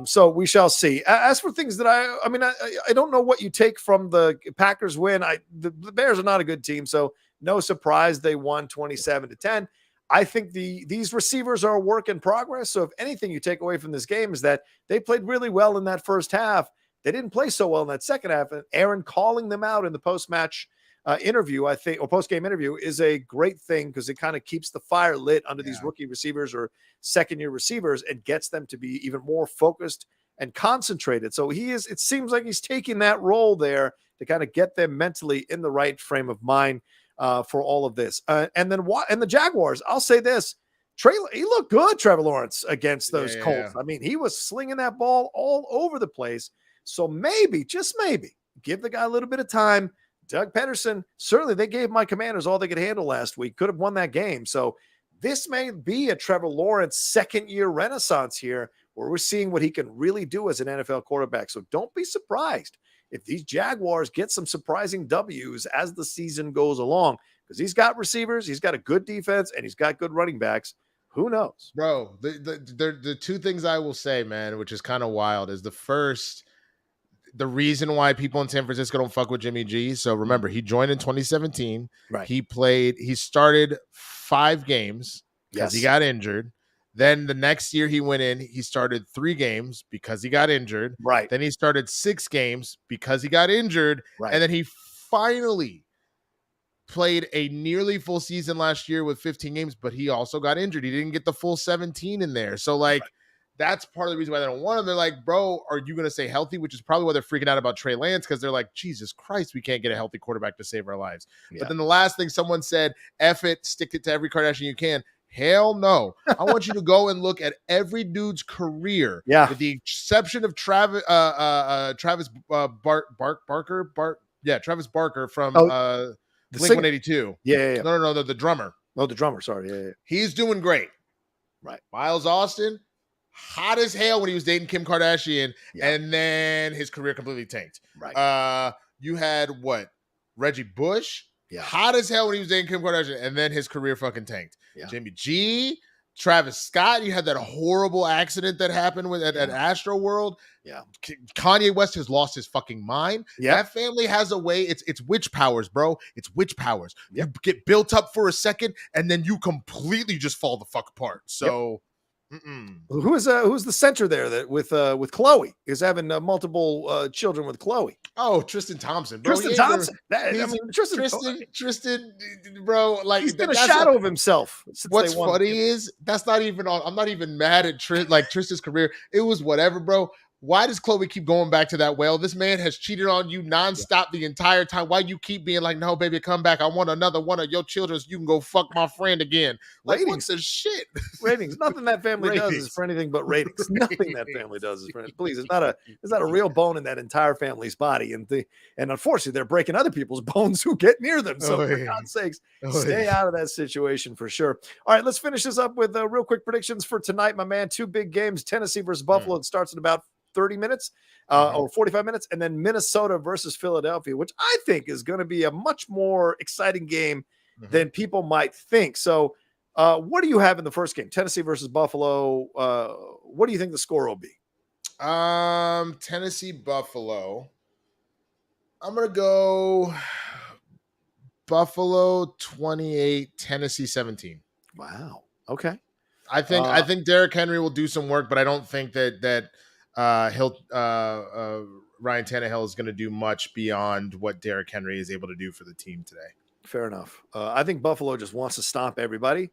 So we shall see. As for things that I don't know what you take from the Packers win. The Bears are not a good team, so no surprise they won 27-10. I think these receivers are a work in progress. So if anything you take away from this game is that they played really well in that first half. They didn't play so well in that second half. And Aaron calling them out in the post-match interview, I think, or post-game interview, is a great thing because it kind of keeps the fire lit under these rookie receivers or second-year receivers and gets them to be even more focused and concentrated. So it seems like he's taking that role there to kind of get them mentally in the right frame of mind for all of this. And the Jaguars, I'll say this, he looked good, Trevor Lawrence, against those Colts. I mean, he was slinging that ball all over the place. So maybe, just maybe, give the guy a little bit of time. Doug Peterson, certainly they gave my Commanders all they could handle last week, could have won that game. So this may be a Trevor Lawrence second-year renaissance here where we're seeing what he can really do as an NFL quarterback. So don't be surprised if these Jaguars get some surprising W's as the season goes along, because he's got receivers, he's got a good defense, and he's got good running backs. Who knows? Bro, the two things I will say, man, which is kind of wild, is the first, the reason why people in San Francisco don't fuck with Jimmy G. So remember, he joined in 2017. Right. He started 5 games because he got injured. Then the next year he went in, he started 3 games because he got injured. Right. Then he started 6 games because he got injured. Right. And then he finally played a nearly full season last year with 15 games, but he also got injured. He didn't get the full 17 in there. So that's part of the reason why they don't want him. They're like, bro, are you going to stay healthy? Which is probably why they're freaking out about Trey Lance, because they're like, Jesus Christ, we can't get a healthy quarterback to save our lives. Yeah. But then the last thing someone said, F it, stick it to every Kardashian you can. Hell no. I want you to go and look at every dude's career. Yeah. With the exception of Travis Barker. Travis Barker from Blink-182. Yeah. No, the drummer. Oh, the drummer. Sorry. Yeah. He's doing great. Right. Miles Austin, hot as hell when he was dating Kim Kardashian, and then his career completely tanked. Right. You had Reggie Bush, hot as hell when he was dating Kim Kardashian, and then his career fucking tanked. Yeah. Jimmy G, Travis Scott, you had that horrible accident that happened at Astro World. Yeah. Kanye West has lost his fucking mind. Yeah. That family has a way. It's witch powers, bro. It's witch powers. Yep. You get built up for a second, and then you completely just fall the fuck apart. So. Who's the center there that with Chloe is having multiple children with Chloe? Oh, Tristan Thompson, bro. Tristan Thompson. Tristan, bro. Like he's been a shadow of himself. What's funny is that's not even on. I'm not even mad at Tristan's career. It was whatever, bro. Why does Chloe keep going back to that well? This man has cheated on you nonstop the entire time. Why you keep being like, no, baby, come back. I want another one of your children so you can go fuck my friend again. Like, what's the shit? Ratings. Nothing that family does is for anything but ratings. Nothing that family does is for anything. Please, it's not a real bone in that entire family's body. And unfortunately, they're breaking other people's bones who get near them. So for God's sakes, stay out of that situation for sure. All right, let's finish this up with real quick predictions for tonight, my man. 2 big games, Tennessee versus Buffalo. It starts in about 30 minutes or 45 minutes, and then Minnesota versus Philadelphia, which I think is going to be a much more exciting game than people might think. So what do you have in the first game? Tennessee versus Buffalo. What do you think the score will be? Tennessee, Buffalo. I'm going to go Buffalo 28, Tennessee 17. Wow. Okay. I think Derrick Henry will do some work, but I don't think that Ryan Tannehill is going to do much beyond what Derrick Henry is able to do for the team today. Fair enough. I think Buffalo just wants to stomp everybody.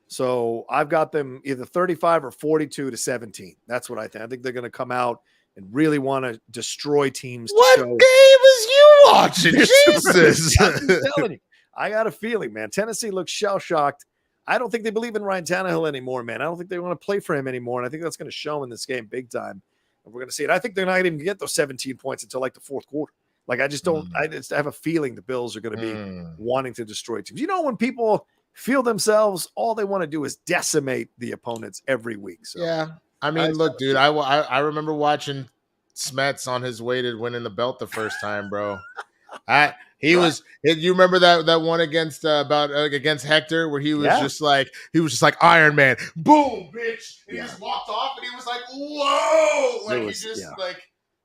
So I've got them either 35 or 42-17. That's what I think. I think they're going to come out and really want to destroy teams. What to show game is you watching? Jesus. I'm just telling you. I got a feeling, man. Tennessee looks shell-shocked. I don't think they believe in Ryan Tannehill anymore, man. I don't think they want to play for him anymore. And I think that's going to show in this game big time. And we're going to see it. I think they're not even going to get those 17 points until like the fourth quarter. Like, I just don't, I just have a feeling the Bills are going to be wanting to destroy teams. You know, when people feel themselves, all they want to do is decimate the opponents every week. So yeah. I mean, look, dude, I remember watching Smets on his way to winning the belt the first time, bro. You remember that one against against Hector where he was just like Iron Man, boom, bitch, and he just walked off and he was like, whoa, like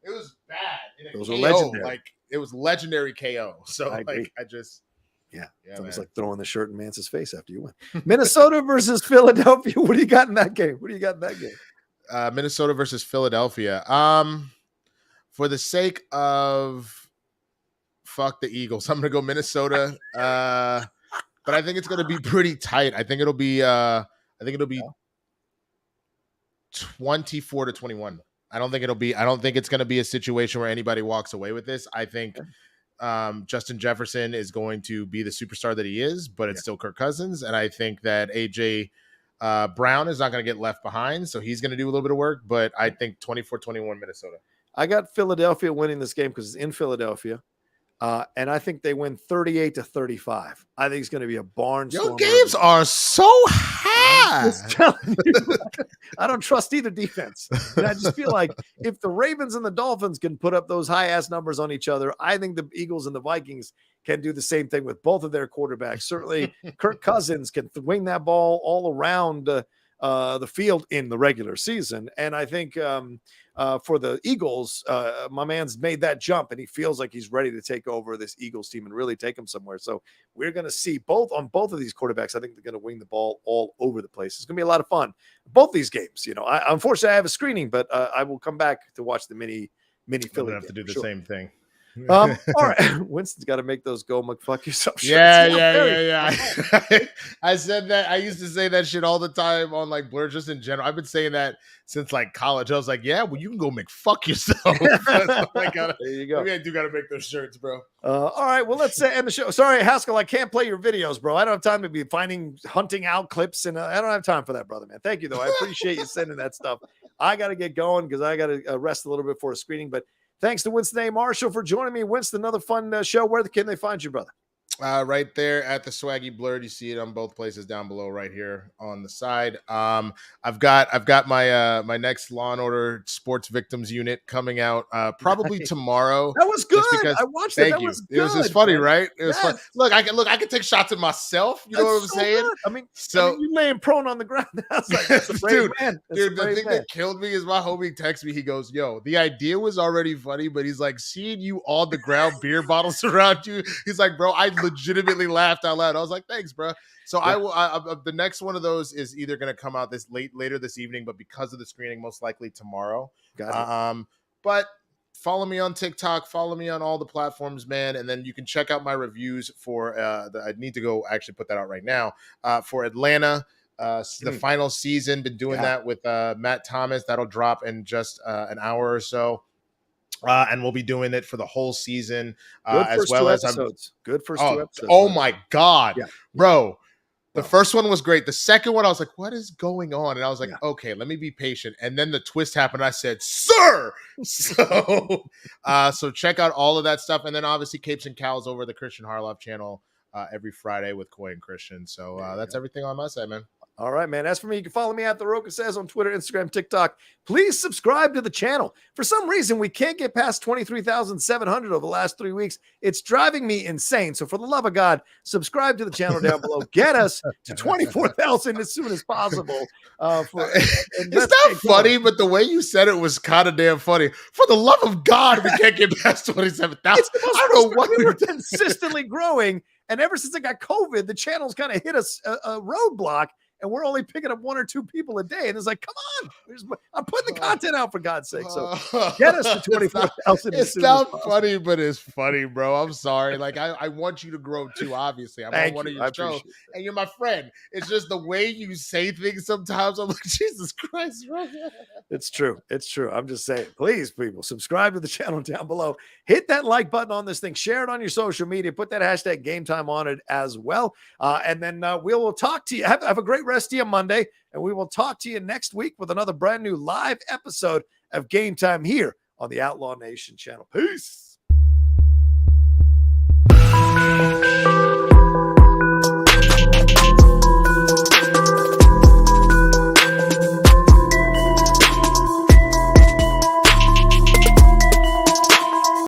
it was bad. Those were legendary. Like it was legendary KO. So it was like throwing the shirt in Mance's face after you win. Minnesota versus Philadelphia. What do you got in that game? Minnesota versus Philadelphia. For the sake of fuck the Eagles, I'm gonna go Minnesota. But I think it's gonna be pretty tight. I think it'll be 24-21. I don't think it's gonna be a situation where anybody walks away with this. I think Justin Jefferson is going to be the superstar that he is, but it's still Kirk Cousins. And I think that AJ Brown is not going to get left behind, so he's going to do a little bit of work. But I think 24-21 Minnesota. I got Philadelphia winning this game because it's in Philadelphia. And I think they win 38-35. I think it's going to be a barnstormer. Your games are so high. I don't trust either defense. And I just feel like if the Ravens and the Dolphins can put up those high-ass numbers on each other, I think the Eagles and the Vikings can do the same thing with both of their quarterbacks. Certainly, Kirk Cousins can wing that ball all around the field in the regular season. And I think for the Eagles, my man's made that jump and he feels like he's ready to take over this Eagles team and really take them somewhere. So we're going to see both of these quarterbacks. I think they're going to wing the ball all over the place. It's going to be a lot of fun. Both these games, you know, unfortunately I have a screening, but I will come back to watch the mini Philly. Have to do the same thing. All right. Winston's got to make those go McFuck yourself shirts. Yeah. I said that. I used to say that shit all the time on like Blur, just in general. I've been saying that since like college. I was like, yeah, well, you can go McFuck yourself. There you go. Maybe I do got to make those shirts, bro. All right. Well, let's end the show. Sorry, Haskell, I can't play your videos, bro. I don't have time to be hunting out clips, and I don't have time for that, brother, man. Thank you, though. I appreciate you sending that stuff. I got to get going because I got to rest a little bit for a screening, but thanks to Winston A. Marshall for joining me. Winston, another fun show. Where can they find you, brother? Right there at the Swaggy Blurred. You see it on both places down below, right here on the side. I've got my my next Law and Order Sports Victims unit coming out probably tomorrow. That was good. I watched it. That was good. It was funny, right? It was fun. Look, I can take shots at myself. You know what I'm saying? Good. I mean, you laying prone on the ground. That's like, that's a brave man. Dude, the thing that killed me is my homie texted me. He goes, "Yo, the idea was already funny, but he's like, seeing you on the ground, beer bottles around you. He's like, bro, I legitimately laughed out loud. I was like, thanks, bro. So yeah. The next one of those is either going to come out later this evening, but because of the screening, most likely tomorrow. Got it. But follow me on TikTok, follow me on all the platforms, man, and then you can check out my reviews for I need to go actually put that out right now for Atlanta. The final season. Been doing that with Matt Thomas. That'll drop in just an hour or so. And we'll be doing it for the whole season, as well as good first 2 episodes. Oh my God, bro. The first one was great. The second one, I was like, what is going on? And I was like, okay, let me be patient. And then the twist happened. I said, sir. So check out all of that stuff. And then obviously Capes and Cows over the Christian Harloff channel every Friday with Coy and Christian. So that's everything on my side, man. All right, man. As for me, you can follow me at The Rocha Says on Twitter, Instagram, TikTok. Please subscribe to the channel. For some reason, we can't get past 23,700 over the last 3 weeks. It's driving me insane. So for the love of God, subscribe to the channel down below. Get us to 24,000 as soon as possible. It's not funny, but the way you said it was kind of damn funny. For the love of God, we can't get past 27,000. I don't know what we were consistently growing. And ever since I got COVID, the channel's kind of hit a roadblock. and we're only picking up 1 or 2 people a day. And it's like, come on, I'm putting the content out for God's sake. So get us to 24,000. It's not funny, but it's funny, bro. I'm sorry. Like I want you to grow too. Obviously, I'm on one of your shows, and you're my friend. It's just the way you say things sometimes. I'm like, Jesus Christ, bro. It's true. It's true. I'm just saying, please, people, subscribe to the channel down below. Hit that like button on this thing. Share it on your social media. Put that hashtag game time on it as well. And then we will talk to you. Have a great rest of your Monday. And we will talk to you next week with another brand new live episode of Game Time here on the Outlaw Nation channel. Peace.